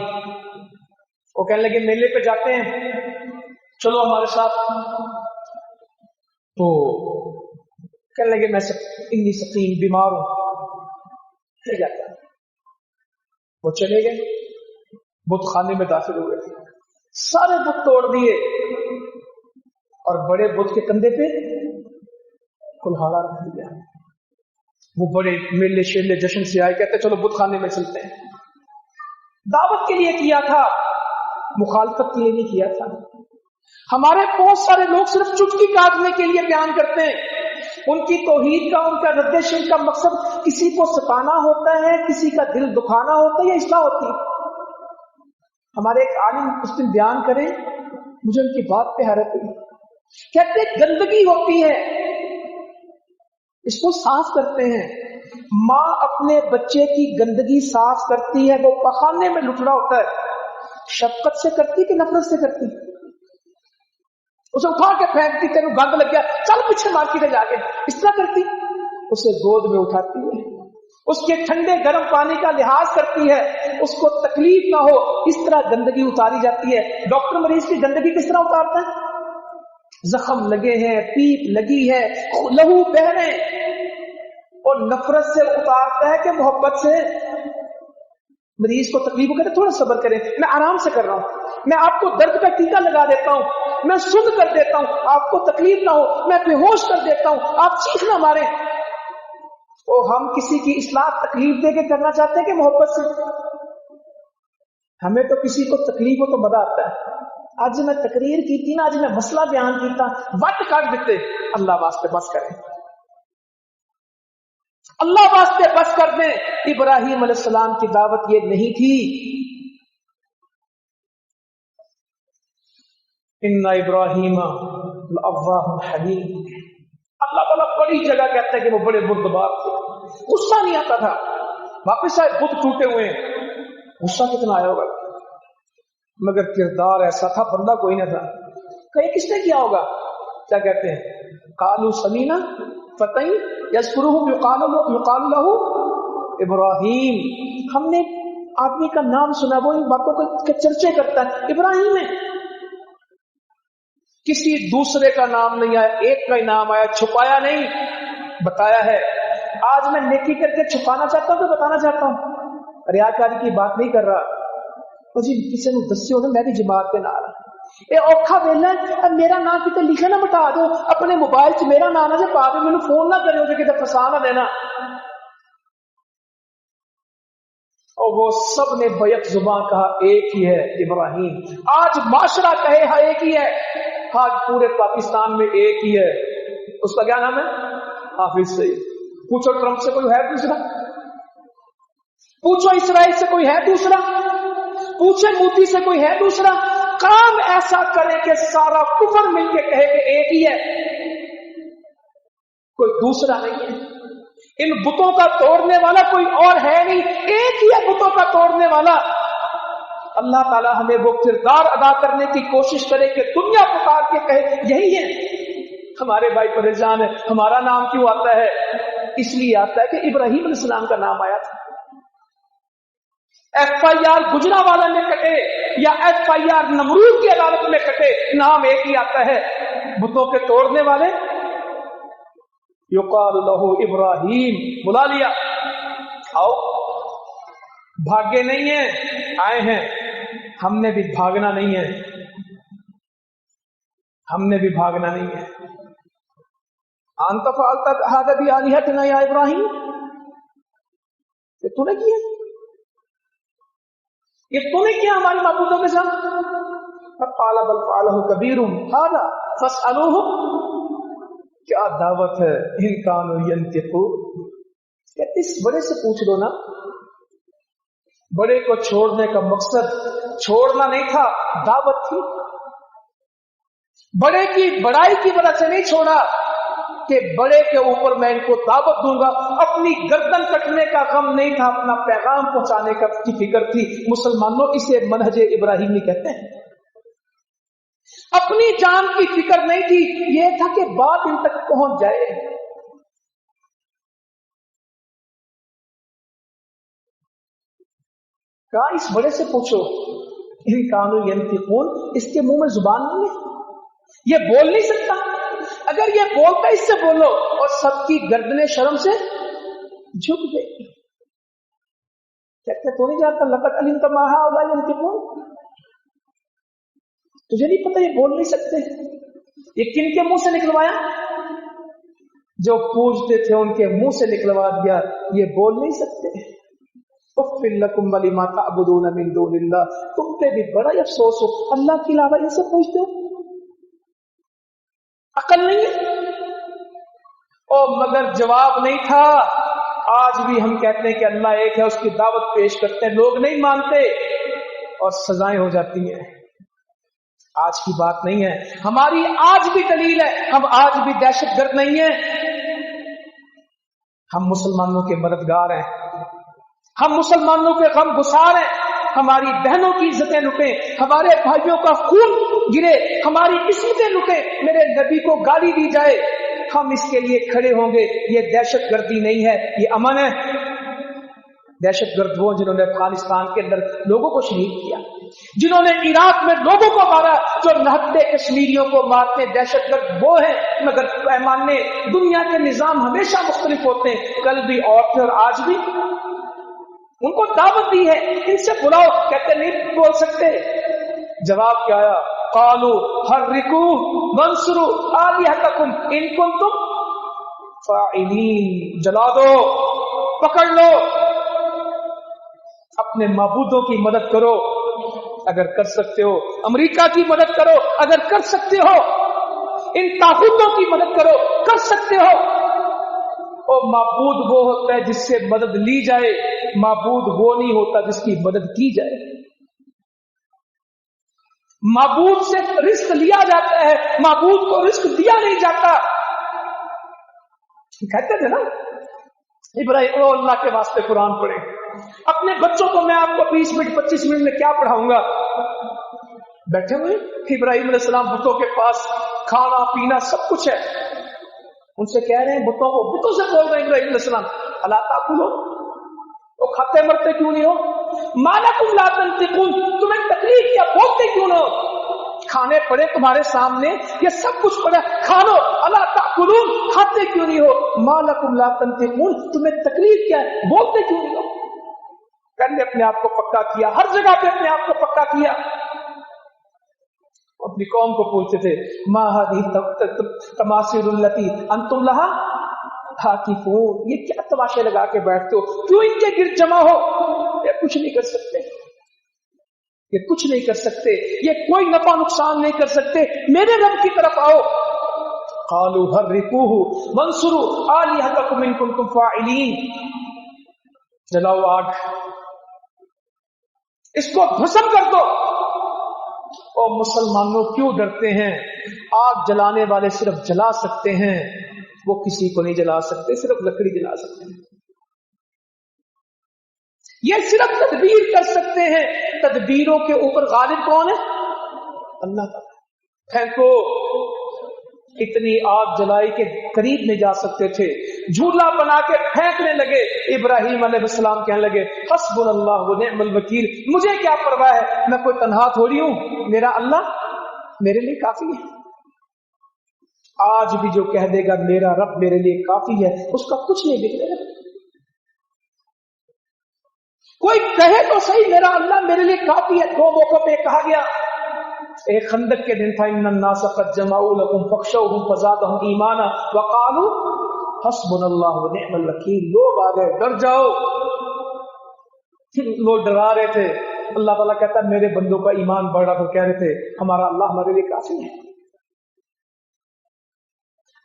वो कहने लगे मेले पे जाते हैं, चलो हमारे साथ। तो कहने लगे मैं इन्नी सकीम बीमार हूं, चले जाता। वो चले गए, बुत खाने में दाखिल हुए, सारे बुत तोड़ दिए और बड़े बुत के कंधे पे कुल्हाड़ा रख दिया। वो बड़े मेले शेले जश्न से आए, कहते चलो बुत खाने में चलते हैं। दावत के लिए किया था, मुखालफत के लिए नहीं किया था। हमारे बहुत सारे लोग सिर्फ चुटकी काटने के लिए बयान करते हैं। उनकी तौहीद का, उनका रद्द शिर्क का मकसद किसी को सताना होता है, किसी का दिल दुखाना होता है या इस्लाह होती है। हमारे एक आलिम उस दिन बयान करें, मुझे उनकी बात पे हैरत हुई। कहते गंदगी होती है, इसको साफ करते हैं। माँ अपने बच्चे की गंदगी साफ करती है, वो पखाने में लुटड़ा होता है, शफकत से करती कि नफरत से करती? उसे उठा के फेंकती, तेरे गंद लग गया, चल पीछे मार्केट में जाके, इस तरह करती? उसे गोद में उठाती है, उसके ठंडे गर्म पानी का लिहाज करती है, उसको तकलीफ ना हो, इस तरह गंदगी उतारी जाती है। डॉक्टर मरीज की गंदगी किस तरह उतारता है? जख्म लगे हैं, पीप लगी है, लहू बह रहे, और नफरत से उतारता है कि मोहब्बत से? मरीज को तकलीफ करे, थोड़ा सब्र करें, मैं आराम से कर रहा हूं, मैं आपको दर्द का टीका लगा देता हूं, मैं सुन कर देता हूं, आपको तकलीफ ना हो, मैं बेहोश कर देता हूं, आप चीख ना मारे। और हम किसी की इस्लाह तकलीफ दे के करना चाहते हैं कि मोहब्बत से? हमें तो किसी को तकलीफ हो तो मजा आता है। आज मैं तकरीर की थी ना, आज मैं मसला बयान किया, वट काट देते, अल्लाह वास्ते बस करें, अल्लाह वास्ते बस कर दें। इब्राहिम अलैहिस्सलाम की दावत ये नहीं थी। इन्ना इब्राहिम लअव्वाहुन हलीम। अल्लाह ताला बड़ी जगह कहता है कि वो बड़े बुर्दबार थे, गुस्सा नहीं आता था। वापस आए, बुत टूटे हुए हैं, गुस्सा कितना आया होगा, मगर किरदार ऐसा था, बंदा कोई ना था। कहीं किसने किया होगा? क्या कहते हैं, कालू समीना फतई यज़कुरुहु युक़ालु लहू इब्राहिम। हमने आदमी का नाम सुना, वो इन बातों के चर्चे करता है, इब्राहिम है। किसी दूसरे का नाम नहीं आया, एक का ही नाम आया, छुपाया नहीं, बताया है। आज मैं नेकी करके छुपाना चाहता हूं तो बताना चाहता हूं, रियाकारी की बात नहीं कर रहा। तो जी किसी ने दस्यो ना, मैं भी जमात के नाल ये औखा वेला है, मेरा नाम कितने लिखे ना मिटा दो, अपने मोबाइल च मेरा नाम ना पा दो, मैंने फोन ना करो कि फसा ना देना। और वो सब ने बैक जुबान कहा एक ही है इब्राहिम। आज माशरा कहे हाँ एक ही है, आज पूरे पाकिस्तान में एक ही है, उसका क्या नाम है? हाफिज सईद। पूछो ट्रंप से कोई है दूसरा? पूछो इसराइल से कोई है दूसरा? पूछे मोदी से कोई है दूसरा? काम ऐसा करे कि सारा कुफर मिलके कहे कि एक ही है, कोई दूसरा नहीं है। इन बुतों का तोड़ने वाला कोई और है नहीं, एक ही है बुतों का तोड़ने वाला। अल्लाह ताला हमें वो किरदार अदा करने की कोशिश करे कि दुनिया पुकार के कहे यही है। हमारे भाई परेशान है, हमारा नाम क्यों आता है? इसलिए आता है कि इब्राहिम अलैहिस्सलाम का नाम आया था। FIR गुजरावाला में कटे या FIR नमरूद की अदालत में कटे, नाम एक ही आता है, बुतों के तोड़ने वाले। युकाल लहू इब्राहिम, बुला लिया, आओ। भागे नहीं है, आए हैं। हमने भी भागना नहीं है, हमने भी भागना नहीं है। अंत फालता हादा भी आलिहतना या इब्राहिम, तूने किया? ये तूने किया हमारे माबूदों के साथ? क़ाल बल फ़अलहु कबीरुहुम हाज़ा फ़स्अलूहुम, क्या दावत है, इन कानू यंतिक़ून, इस बड़े से पूछ लो ना। बड़े को छोड़ने का मकसद छोड़ना नहीं था, दावत थी। बड़े की बड़ाई की वजह से नहीं छोड़ा कि बड़े के ऊपर मैं इनको दावत दूंगा, अपनी गर्दन कटने का गम नहीं था, अपना पैगाम पहुंचाने का की फिक्र थी। मुसलमानों, इसे मनहज इब्राहिमी कहते हैं। अपनी जान की फिक्र नहीं थी, यह था कि बात इन तक पहुंच जाए। कहा इस बड़े से पूछो, इन कानू यंतिकून, इसके मुंह में जुबान नहीं है, ये बोल नहीं सकता। अगर ये बोलता इससे बोलो, और सबकी गर्दनें शर्म से झुक गई। कहते तो नहीं जानता लक़द अलिमत मा हाउलाइ यंतिकून, तुझे नहीं पता ये बोल नहीं सकते। ये किन के मुंह से निकलवाया? जो पूछते थे उनके मुंह से निकलवा दिया, ये बोल नहीं सकते। उफ़्फ़िल लकुम वलिमा तअबुदून मिन दूनिल्लाह, तुम पे भी बड़ा अफसोस हो, अल्लाह के अलावा इनसे पूछते हो, अकल नहीं है। और मगर जवाब नहीं था। आज भी हम कहते हैं कि अल्लाह एक है, उसकी दावत पेश करते हैं, लोग नहीं मानते और सजाएं हो जाती हैं। आज की बात नहीं है, हमारी आज भी दलील है, हम आज भी दहशतगर्द नहीं है। हम मुसलमानों के मददगार हैं, हम मुसलमानों के गम गुसार हैं। हमारी बहनों की इज्जतें लुटे, हमारे भाइयों का खून गिरे, हमारी इज्जतें लुटे, मेरे नबी को गाली दी जाए, हम इसके लिए खड़े होंगे। ये दहशतगर्दी नहीं है, ये अमन है। दहशतगर्द वो जिन्होंने अफगानिस्तान के अंदर लोगों को शहीद किया, जिन्होंने इराक में लोगों को मारा, जो नहत्ते कश्मीरियों को मारते, दहशतगर्द वो है। मगर पैमाने दुनिया के निजाम हमेशा मुख्तलिफ होते हैं, कल भी और थे और आज भी। उनको दावत दी है, इनसे बुलाओ, कहते नहीं बोल सकते। जवाब क्या आया? क़ालू हर्रिकू वंसुरू आलिहतकुम इन कुंतुम फ़ाइलीन, जला दो, पकड़ लो, अपने माबूदों की मदद करो अगर कर सकते हो, अमेरिका की मदद करो अगर कर सकते हो, इन ताकूतों की मदद करो कर सकते हो। और माबूद वो होता है जिससे मदद ली जाए, माबूद वो नहीं होता जिसकी मदद की जाए। माबूद से रिस्क लिया जाता है, माबूद को रिस्क दिया नहीं जाता। कहते थे ना इब्राहिम, ओ अल्लाह के वास्ते कुरान पढ़े। अपने बच्चों को मैं आपको 20 मिनट 25 मिनट में क्या पढ़ाऊंगा? बैठे हुए इब्राहिम अलैहिस्सलाम बुतों के पास, खाना पीना सब कुछ है। उनसे कह रहे हैं बुतों को, बुतों से बोल रहे हैं इब्राहिम अलैहिस्सलाम, अला ताकुलो, वो खाते मरते क्यों नहीं हो? मालकुम ला तंतिकून, तुम्हें तकलीफ क्या, बोलते क्यों ना हो? खाने पड़े तुम्हारे सामने, ये सब कुछ पड़ा, खा लो। अला ताकुलून, खाते क्यों नहीं हो? मालकुम ला तंतिकून, तुम्हें तकलीफ क्या है, बोलते क्यों नहीं हो? पहले अपने आप को पक्का किया, हर जगह पे अपने आप को पक्का किया। अपनी कौम को पूछते थे, मा हादिही तमासिलुल्लती अंतुम लहा हाकिफून, ये क्या तमाशे लगा के बैठते हो, क्यों इनके गिर्द जमा हो? ये कुछ नहीं कर सकते, ये कुछ नहीं कर सकते, ये कोई नफा नुकसान नहीं कर सकते, मेरे रब की तरफ आओ। क़ालू हर्रिकूहु वंसुरू आलिहतकुम इन कुंतुम फ़ाइलीन, जलाओ आग, इसको भस्म कर दो। और मुसलमानों क्यों डरते हैं? आग जलाने वाले सिर्फ जला सकते हैं, वो किसी को नहीं जला सकते, सिर्फ लकड़ी जला सकते हैं। ये सिर्फ तदबीर कर सकते हैं, तदबीरों के ऊपर गालिब कौन है? अल्लाह ताला। फेंको, इतनी आग जलाई के करीब नहीं जा सकते थे, झूला बना के फेंकने लगे। इब्राहिम अलैहिस्सलाम कहने लगे, हस्बुनल्लाह व निअमल वकील, मुझे क्या परवाह है, मैं कोई तन्हा थोड़ी हूं, मेरा अल्लाह मेरे लिए काफी है। आज भी जो कह देगा मेरा रब मेरे लिए काफी है, उसका कुछ नहीं बिगड़ेगा। कोई कहे तो सही मेरा अल्लाह मेरे लिए काफी है। दो मौकों पे कहा गया, एक खंदक के दिन था, इन्नन्नास क़द जमअू लकुम फख्शौहुम फज़ादहुम ईमाना व क़ालू हस्बुनल्लाहु व निअमल वकील, लोग आ गए, डर जाओ। लोग डरा रहे थे, अल्लाह ताला कहता है मेरे बंदों का ईमान बढ़ रहा, तो कह रहे थे हमारा अल्लाह हमारे लिए काफी है।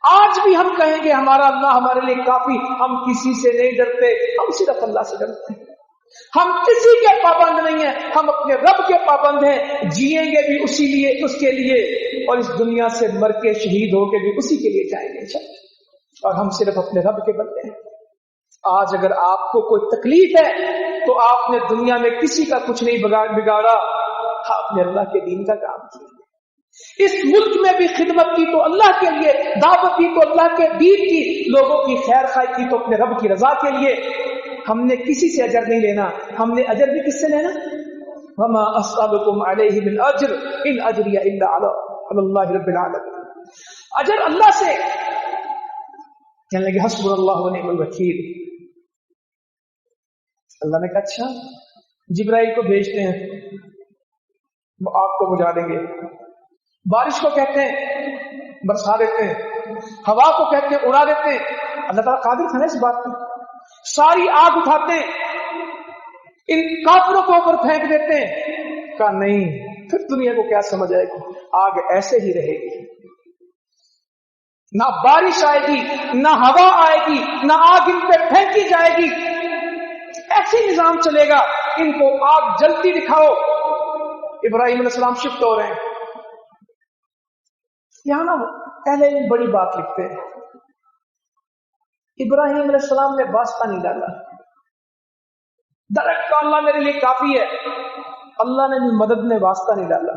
आज भी हम कहेंगे हमारा अल्लाह हमारे लिए काफी, हम किसी से नहीं डरते, हम सिर्फ अल्लाह से डरते हैं। हम किसी के पाबंद नहीं है, हम अपने रब के पाबंद हैं, जिएंगे भी उसी लिए, उसके लिए, और इस दुनिया से मर के शहीद होके भी उसी के लिए जाएंगे, और हम सिर्फ अपने रब के बंदे हैं। आज अगर आपको कोई तकलीफ है तो आपने दुनिया में किसी का कुछ नहीं बिगाड़ा, आपने अल्लाह के दीन का काम किया। इस मुल्क में भी खिदमत की तो अल्लाह के लिए, दावत की तो अल्लाह के दीन की, लोगों की खैर खाई की तो अपने रब की रजा के लिए। हमने किसी से अजर नहीं लेना, हमने अजर भी किससे लेना? वमा अस्अलुकुम अलैहि मिन अज्र इन अज्रिया इल्ला अल्लाह रब्बिल आलमीन। अजर अल्लाह से। कहने लगे हस्बुनल्लाहु व निअमल वकील। अल्लाह ने कहा अच्छा, जिब्राइल को भेजते हैं, वो आग को बुझा देंगे। बारिश को कहते हैं बरसा देते हैं, हवा को कहते हैं उड़ा देते हैं। अल्लाह ताला कादिर था ना इस बात पे। सारी आग उठाते हैं, इन काफिरों के ऊपर फेंक देते हैं। कहा नहीं, फिर दुनिया को क्या समझ आएगी, आग ऐसे ही रहेगी, ना बारिश आएगी, ना हवा आएगी, ना आग इन पे फेंकी जाएगी, ऐसे निजाम चलेगा। इनको आग जलती दिखाओ। इब्राहिम अलैहिस्सलाम शिफ्ट हो रहे हैं। यहां ना पहले एक बड़ी बात लिखते हैं, इब्राहिम अलैहिस्सलाम ने वास्ता नहीं डाला, डायरेक्ट अल्लाह मेरे लिए काफी है। अल्लाह ने भी मदद में वास्ता नहीं डाला।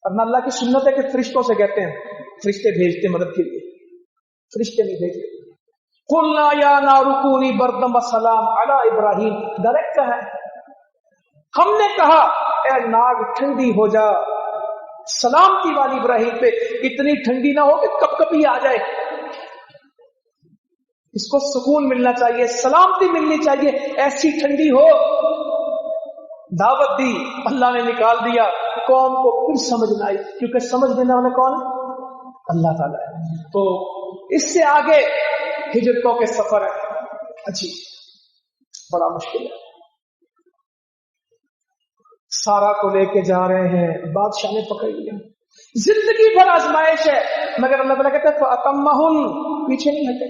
और अल्लाह की सुन्नत है कि फरिश्तों से कहते हैं, फरिश्ते भेजते मदद के लिए, फरिश्ते नहीं भेजते। कुल्ला या नारुकूनी बरदम व सलाम अला इब्राहिम, डायरेक्ट है। हमने कहा ए नाग ठंडी हो जा, सलामती वाली इब्राहिम पे, इतनी ठंडी ना हो कि कब कभी आ जाए। इसको सुकून मिलना चाहिए, सलामती मिलनी चाहिए, ऐसी ठंडी हो। दावत दी, अल्लाह ने निकाल दिया। कौम को फिर समझ ना आई, क्योंकि समझ देने वाला कौन है? अल्लाह ताला है। तो इससे आगे हिजरतों के सफर है, अच्छी बड़ा मुश्किल है। सारा को लेके जा रहे हैं, बादशाह ने पकड़ लिया। जिंदगी भर आजमाइश है, मगर अल्लाह ताला कहता है अतम्महुल, पीछे नहीं हटे।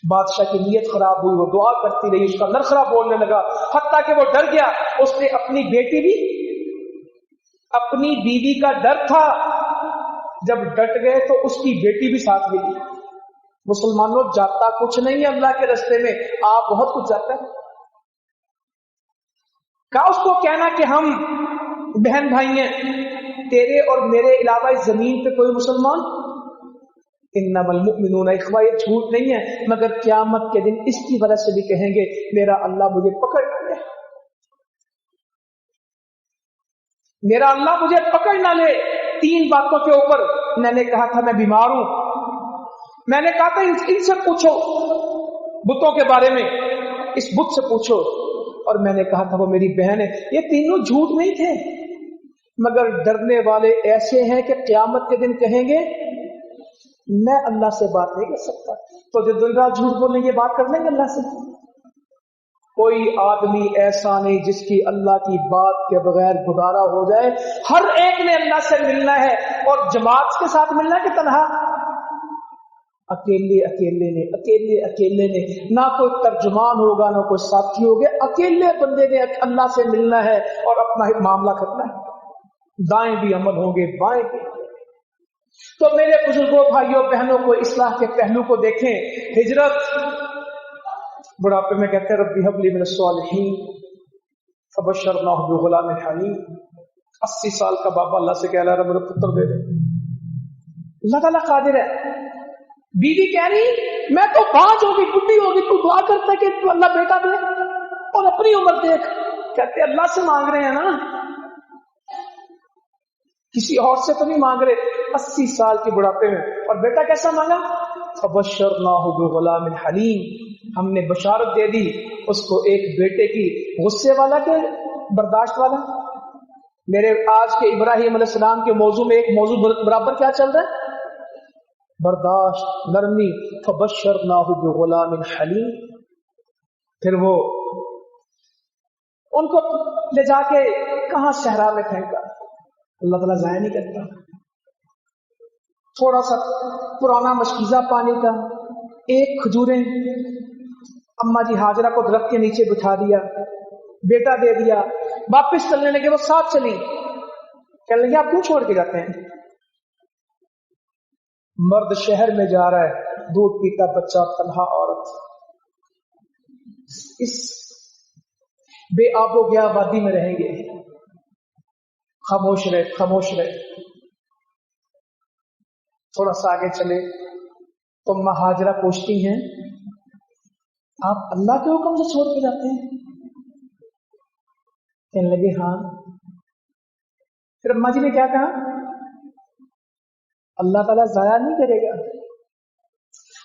बादशाह की नीयत खराब हुई, वो दुआ करती रही, उसका नरखरा बोलने लगा, हत्ता कि वो डर गया। उसने अपनी बेटी भी, अपनी बीवी का डर था, जब डट गए तो उसकी बेटी भी साथ मिली। मुसलमानों, जाता कुछ नहीं है अल्लाह के रास्ते में, आप बहुत कुछ जाता है। क्या उसको कहना कि हम बहन भाई हैं, तेरे और मेरे अलावा इस जमीन पे कोई मुसलमान, इन्नमल मुमिनूना इख्वा, ये झूठ नहीं है, मगर क़यामत के दिन इसकी वजह से भी कहेंगे मेरा अल्लाह मुझे पकड़ ना ले, मेरा अल्लाह मुझे पकड़ ना ले। 3 बातों के ऊपर मैंने कहा था मैं बीमार हूं, मैंने कहा था इनसे पूछो बुतों के बारे में, इस बुत से पूछो, और मैंने कहा था वो मेरी बहन है। ये तीनों झूठ नहीं थे, मगर डरने वाले ऐसे हैं कि क़यामत के दिन कहेंगे मैं अल्लाह से बात नहीं कर सकता। तो जो दिन रात झूठ बोलेंगे बात कर लेंगे अल्लाह से। कोई आदमी ऐसा नहीं जिसकी अल्लाह की बात के बगैर गुजारा हो जाए। हर एक ने अल्लाह से मिलना है, और जमात के साथ मिलना है कि तन्हा, अकेले अकेले ने, ना कोई तर्जुमान होगा ना कोई साथी होगा, अकेले बंदे ने अल्लाह से मिलना है और अपना ही मामला करना है। दाएं भी अमल होंगे, बाएं भी। तो मेरे बुजुर्गों, भाइयों, बहनों को इस्लाह के पहलू को देखें। हिजरत, बुढ़ापे में कहते हैं रब्बी हबली मिनस सालिहीन फबशरनाहु बिगुलामिन हलीम। 80 साल का बाबा अल्लाह से कह रहा है मेरे पुत्र दे दे। अल्लाह ताला कादिर है। बीवी कह रही मैं तो बाज होगी, बुढ़ी होगी, तू दुआ करता कि तू अल्लाह बेटा दे, और अपनी उम्र देख। कहते अल्लाह से मांग रहे हैं ना, किसी और से तो नहीं मांग रहे। 80 साल के बुढ़ापे में, और बेटा कैसा मांगा? फबशरनाहु बिगुलामिन हलीम, हमने बशारत दे दी उसको एक बेटे की, गुस्से वाला के बर्दाश्त वाला। मेरे आज के इब्राहिम अलैहिस्सलाम के मौजू में एक मौजू बराबर क्या चल रहा है? बर्दाश्त, नरमी। फबशरनाहु बिगुलामिन हलीम। फिर वो ان کو لے جا کے کہاں صحرا میں پھینکا. اللہ تعالیٰ ضائع نہیں کرتا. تھوڑا سا پرانا مشکیزہ پانی کا، ایک کھجوریں اما جی ہاجرہ کو درخت کے نیچے بٹھا دیا، بیٹا دے دیا، واپس چلنے لگے، وہ ساتھ چلی. کہنے لگے آپ کیوں چھوڑ کے جاتے ہیں؟ مرد شہر میں جا رہا ہے، دودھ پیتا بچہ، تنہا عورت، اس بے آب و گیا وادی میں رہیں گے. خاموش رہے، خاموش رہے. تھوڑا سا آگے چلے تو اما ہاجرہ پوچھتی ہیں آپ اللہ کے حکم سے چھوڑ کے جاتے ہیں؟ کہنے لگے ہاں. پھر اما جی نے کیا کہا؟ اللہ تعالیٰ ضائع نہیں کرے گا.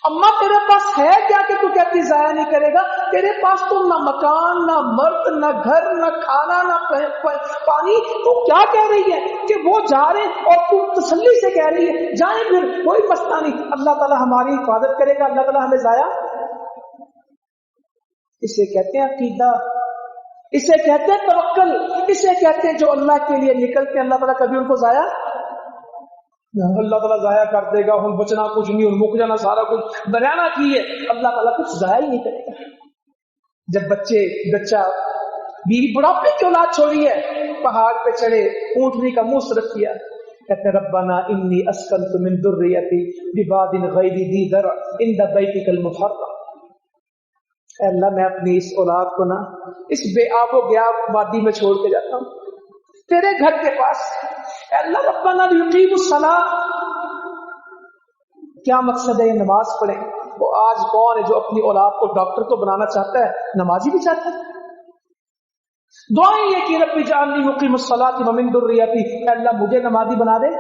اما تیرے پاس ہے کیا کہ تو کہتی ضائع نہیں کرے گا؟ تیرے پاس تو نہ مکان، نہ مرد، نہ گھر، نہ کھانا، نہ پانی. تو کیا کہہ رہی ہے کہ وہ جا رہے اور تو تسلی سے کہہ رہی ہے جائیں، پھر کوئی مسئلہ نہیں، اللہ تعالیٰ ہماری حفاظت کرے گا، اللہ تعالیٰ ہمیں ضائع. اسے کہتے ہیں عقیدہ، اسے کہتے ہیں توکل، اسے کہتے ہیں جو اللہ کے لیے نکلتے ہیں اللہ تعالیٰ کبھی ان کو ضائع. اللہ تعالیٰ ضائع کر دے گا، ہم بچنا کچھ نہیں، اور مک جانا سارا کچھ، بنانا کی ہے. اللہ تعالیٰ کچھ ضائع ہی نہیں کرے گا. جب بچہ بیوی بڑھاپے کی اولاد چھوڑی ہے، پہاڑ پہ چڑھے، اونٹنی کا منہ صرف کیا، کہتے ربنا انی اسکنت من ذریتی بواد غیر ذی زرع عند بیتک المحرم. اے اللہ میں اپنی اس اولاد کو نا اس بے آب و گیا وادی میں چھوڑ کے جاتا ہوں تیرے گھر کے پاس. اے اللہ ربنا لیقیموا الصلاۃ. کیا مقصد ہے یہ نماز پڑھیں؟ وہ آج کون ہے جو اپنی اولاد کو ڈاکٹر تو بنانا چاہتا ہے، نمازی بھی چاہتا ہے؟ دعائیں یہ کہ رب اجعلنی مقیم الصلاۃ ومن ذریتی، اے اللہ مجھے نمازی بنا دے.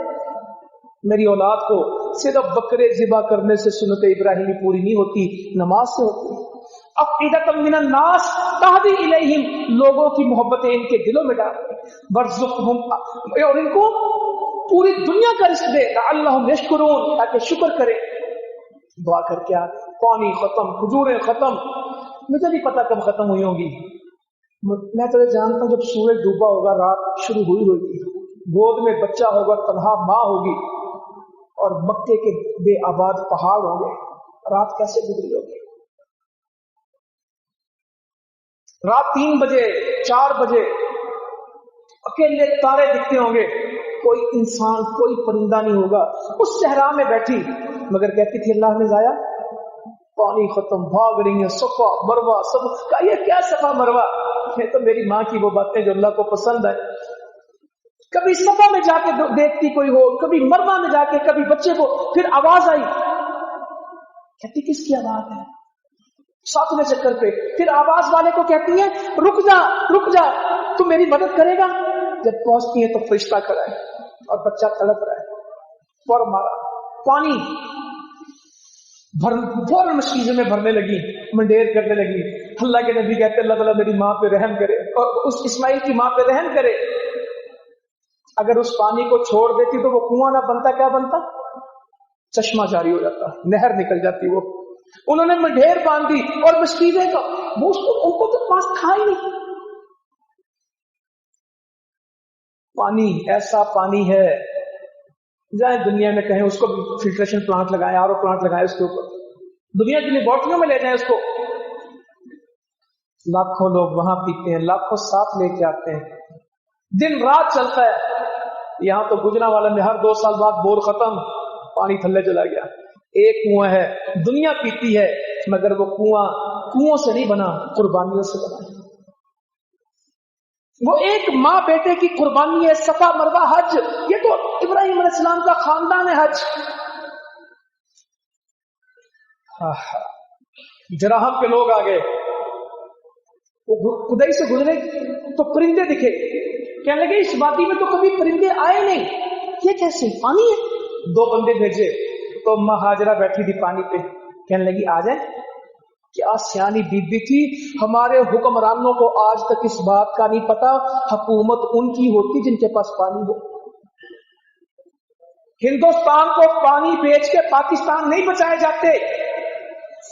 میری اولاد کو صرف بکرے ذبح کرنے سے سنت ابراہیمی پوری نہیں ہوتی، نماز سے ہوتی. افئدۃ من الناس تہوی الیہم، لوگوں کی محبتیں ان کے دلوں میں ڈال، وارزقہم، اور ان کو پوری دنیا کا رزق دے، لعلہم یشکرون، تاکہ شکر کریں. دعا کر کے پانی ختم، کھجوریں ختم. مجھے نہیں پتا کب ختم ہوئی ہوں گی. میں تو یہ جانتا ہوں جب سورج ڈوبا ہوگا، رات شروع ہوئی ہوگی، گود میں بچہ ہوگا، تنہا ماں ہوگی، اور مکے کے بے آباد پہاڑ ہوں گے، رات کیسے گزری ہوگی. رات 3 بجے 4 بجے اکیلے تارے دکھتے ہوں گے، کوئی انسان کوئی پرندہ نہیں ہوگا. اس صحرا میں بیٹھی مگر کہتی تھی اللہ نے ضائع. پانی ختم، بھاگ رہی ہیں صفا مروہ، سب کا یہ کیا صفا مروہ، یہ تو میری ماں کی وہ باتیں جو اللہ کو پسند ہے. کبھی صفا میں جا کے دیکھتی کوئی ہو، کبھی مروہ میں جا کے، کبھی بچے کو. پھر آواز آئی، کہتی کس کی آواز ہے؟ 7ویں چکر پہ پھر آواز والے کو کہتی ہیں رک جا رک جا، تو میری مدد کرے گا. جب پہنچتی ہیں تو فرشتہ کھڑا ہے اور بچہ تڑپ رہا ہے. فوراً مارا، پانی فوراً مشکیزے میں بھرنے لگی، منڈیر کرنے لگی. اللہ کے نبی کہتے اللہ تعالیٰ میری ماں پہ رحم کرے، اور اس اسماعیل کی ماں پہ رحم کرے. اگر اس پانی کو چھوڑ دیتی تو وہ کنواں نہ بنتا، کیا بنتا؟ چشمہ جاری ہو جاتا، نہر نکل جاتی. وہ انہوں نے منڈیر باندھ دی اور مشکیزے کا وہ ان کو تو پاس تھا ہی نہیں. پانی ایسا پانی ہے، جائیں دنیا میں کہیں اس کو فلٹریشن پلانٹ لگائیں، آر او پلانٹ لگائیں اس کے اوپر، دنیا کی لیبارٹریوں میں لے جائیں اس کو. لاکھوں لوگ وہاں پیتے ہیں، لاکھوں ساتھ لے کے آتے ہیں، دن رات چلتا ہے. یہاں تو گجرانوالے میں ہر 2 سال بعد بور ختم، پانی تھلے چلا گیا. ایک کنواں ہے، دنیا پیتی ہے، مگر وہ کنواں سے نہیں بنا، قربانیوں سے بنا. وہ ایک ماں بیٹے کی قربانی ہے. صفا مروہ حج، یہ تو ابراہیم علیہ السلام کا خاندان ہے. حج جراحم کے لوگ آ گئے، وہ خدائی سے گزرے تو پرندے دکھے، کہنے لگے اس وادی میں تو کبھی پرندے آئے نہیں، یہ کیسے پانی ہے؟ 2 بندے بھیجے تو اما ہاجرہ بیٹھی تھی پانی پہ، کہنے لگی آ جائیں. کیا سیانی بی بی تھی. ہمارے حکمرانوں کو آج تک اس بات کا نہیں پتا حکومت ان کی ہوتی جن کے پاس پانی ہو. ہندوستان کو پانی بیچ کے پاکستان نہیں بچائے جاتے.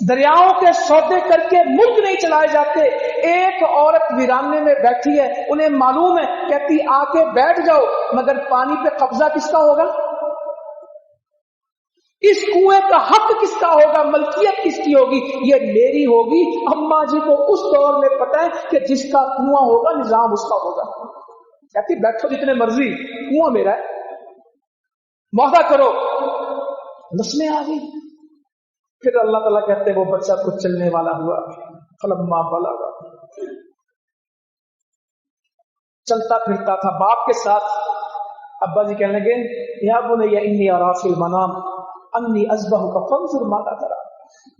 दरियाओं के सौदे करके मुल्क नहीं चलाए जाते। एक औरत वीराने में बैठी है, उन्हें मालूम है, कहती आके बैठ जाओ, मगर पानी पे कब्जा किसका होगा? इस कुएं का हक किसका होगा? मलकियत किसकी होगी? ये मेरी होगी। अम्मा जी को उस दौर में पता है कि जिसका कुआं होगा निजाम उसका होगा। कहती बैठो जितने मर्जी, कुआं मेरा है, वादा करो। नस्लें आ गई। फिर अल्लाह ताला कहते हैं वो बच्चा कुछ चलने वाला हुआ, फलम्मा बलगा, चलता फिरता था बाप के साथ। अब्बा जी कहने लगे या बुनैया इन्नी अरा फिल मनाम अन्नी अज़बहुका फंज़ुर माज़ा तरा।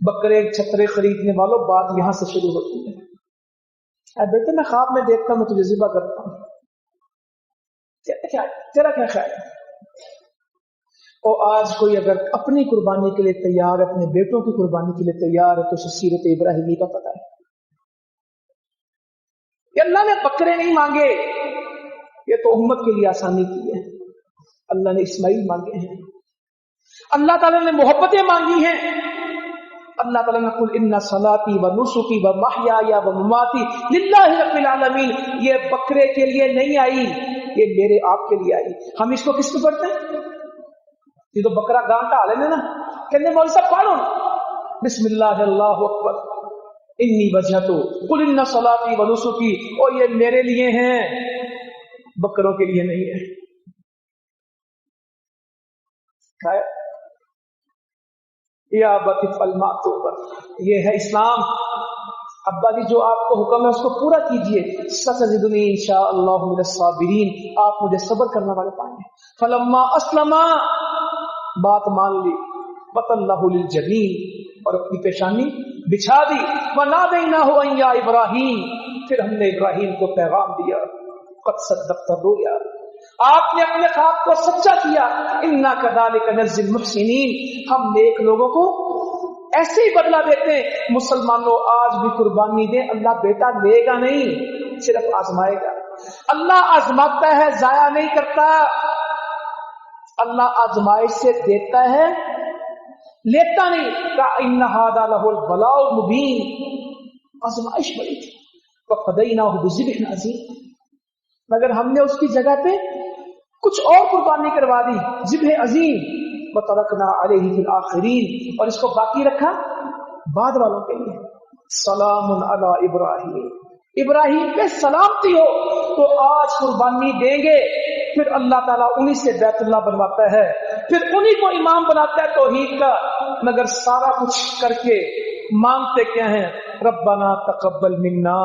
बकरे छतरे खरीदने वालों, बात यहां से शुरू होती है। अरे बेटे मैं ख्वाब में देखता हूं, मैं तुझे ज़िबा करता हूं, तेरा क्या ख्याल है? और आज कोई अगर अपनी कुर्बानी के लिए तैयार है, अपने बेटों की कुर्बानी के लिए तैयार है, तो उसे सीरत इब्राहिमी का पता है। ये अल्लाह ने बकरे नहीं मांगे, ये तो उम्मत के लिए आसानी की है। अल्लाह ने इस्माइल मांगे हैं, अल्लाह ताला ने मोहब्बतें मांगी हैं। अल्लाह ताला ने कुल इन्ना सलाती व नुसुकी व महयाया व ममाती लिल्लाहि रब्बिल आलमीन, ये बकरे के लिए नहीं आई, ये मेरे आपके लिए आई। हम इसको किसको पढ़ते हैं? ये तो बकरा गांटा लेने ना, कहने मौलवी साहब पढ़ो बिस्मिल्लाह अल्लाहु अकबर इन्नी वजहतु कुल इन्ना सलाती व नुसुकी, और ये मेरे लिए हैं, बकरों के लिए नहीं है। या बतिफल मातूबर, ये है इस्लाम। अब्बा जी जो आपको हुक्म है उसको पूरा कीजिए। सतजिदुनी इंशाअल्लाहु मिनस साबिरीन, आप मुझे सब्र करने वाले पाएंगे। फलम्मा अस्लमा, बात मान ली, वतल्लहु लिल जबीन, और अपनी पेशानी बिछा दी। वनादैनाहु अन या इब्राहीम, फिर हमने इब्राहीम को पैगाम दिया, क़द सद्दक़्ता रुया, आपने अपने ख्वाब को सच्चा किया। इन्ना कज़ालिका नज़्ज़िल मुहसिनीन, हम नेक लोगों को ऐसे ही बदला देते हैं। मुसलमानों आज भी कुर्बानी दें, अल्लाह बेटा लेगा नहीं, सिर्फ आजमाएगा। अल्लाह आजमाता है, जाया नहीं करता। अल्लाह आजमाइश से देता है, लेता नहीं। इन्ना हादा लहुल बलाउल मुबीन, आजमाइश बड़ी थी। वफ़दैनाहु बिज़िब्हिन अज़ीम, मगर हमने उसकी जगह पे कुछ और कुर्बानी करवा दी, ज़िब्ह अज़ीम। वतरकना अलैहि फिल आखिरीन, और इसको बाकी रखा बाद वालों के लिए। सलामुन अला इब्राहीम, इब्राहीम पे सलामती हो। तो आज कुर्बानी देंगे, फिर अल्लाह ताला उन्हीं से बैतुल्लाह बनवाता है, फिर उन्हीं को इमाम बनाता है तौहीद का। मगर सारा कुछ करके मांगते क्या है? रब्बना तकब्बल मिन्ना,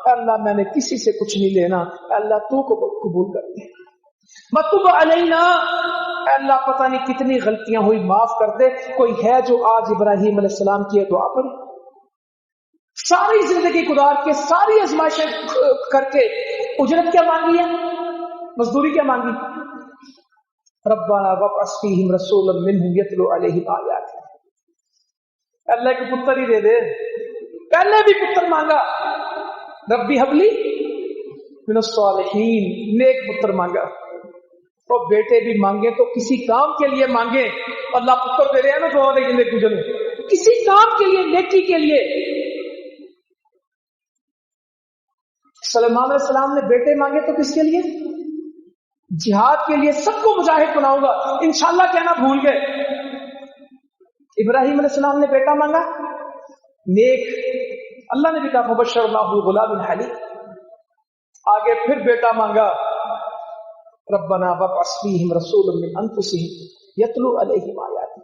अल्लाह मैंने किसी से कुछ नहीं लेना, अल्लाह तू को कबूल कर दे। मतुब अलैना, अल्लाह पता नहीं कितनी गलतियां हुई, माफ कर दे। कोई है जो आज इब्राहीम अलैहिस्सलाम की दुआ पढ़े? सारी जिंदगी गुजार के, सारी आजमाइशें करके उजरत क्या मांगी है? मजदूरी क्या मांगी? रब्बना वब्अस फीहिम रसूलन मिनहुम यतलू अलैहिम आयातिक, अल्लाह के पुत्र ही दे दे। पहले भी पुत्र मांगा, रब्बी हबली मिनस सालिहीन, नेक पुत्र मांगा। और बेटे भी मांगे तो किसी काम के लिए मांगे। अल्लाह पुत्र दे रहे हैं ना, तो और किसी काम के लिए, नेकी के लिए। सलमान अलैहिस्सलाम ने बेटे मांगे तो किसके लिए? जिहाद के लिए। सबको मुजाहिद बनाऊंगा, इंशाअल्लाह कहना भूल गए। इब्राहीम अलैहिस्सलाम ने बेटा मांगा, नेक। अल्लाह ने भी कहा फबश्शरनाहु बिगुलामिन हलीम। आगे फिर बेटा मांगा, रब्बना वब्अस फीहिम रसूलन मिन अनफुसिहिम यतलू अलैहिम आयातिक,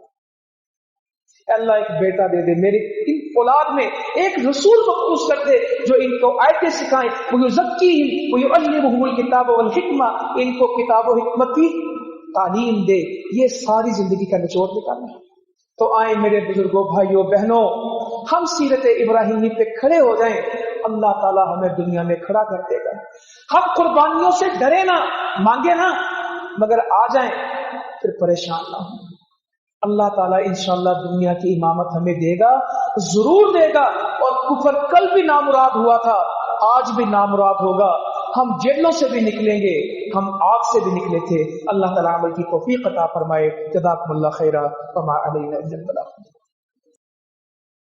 अल्लाह एक बेटा दे दे, मेरी इन औलाद में एक रसूल मखसूस कर दे जो इनको आयतें सिखाएं। वयुज़क्कीहिम वयुअल्लिमुहुमुल किताब वल हिकमा, इनको किताब और हिकमत की तालीम दे। ये सारी जिंदगी का निचोड़ निकालना। तो आए मेरे बुजुर्गों, भाइयों, बहनों, हम सीरत इब्राहिमी पे खड़े हो जाएं, अल्लाह ताला हमें दुनिया में खड़ा कर देगा। हम कुर्बानियों से डरे ना, मांगे ना, मगर आ जाएं फिर परेशान ना हो। अल्लाह ताला इंशाअल्लाह दुनिया की इमामत हमें देगा, जरूर देगा। और कुफर कल भी नामुराद हुआ था, आज भी नामुराद होगा। हम जेलों से भी निकलेंगे, हम आग से भी निकले थे। अल्लाह ताला अमल की तौफीक अता फरमाए। जज़ाकुमुल्लाह खैरा, वमा अलैना इल्लल बलाग।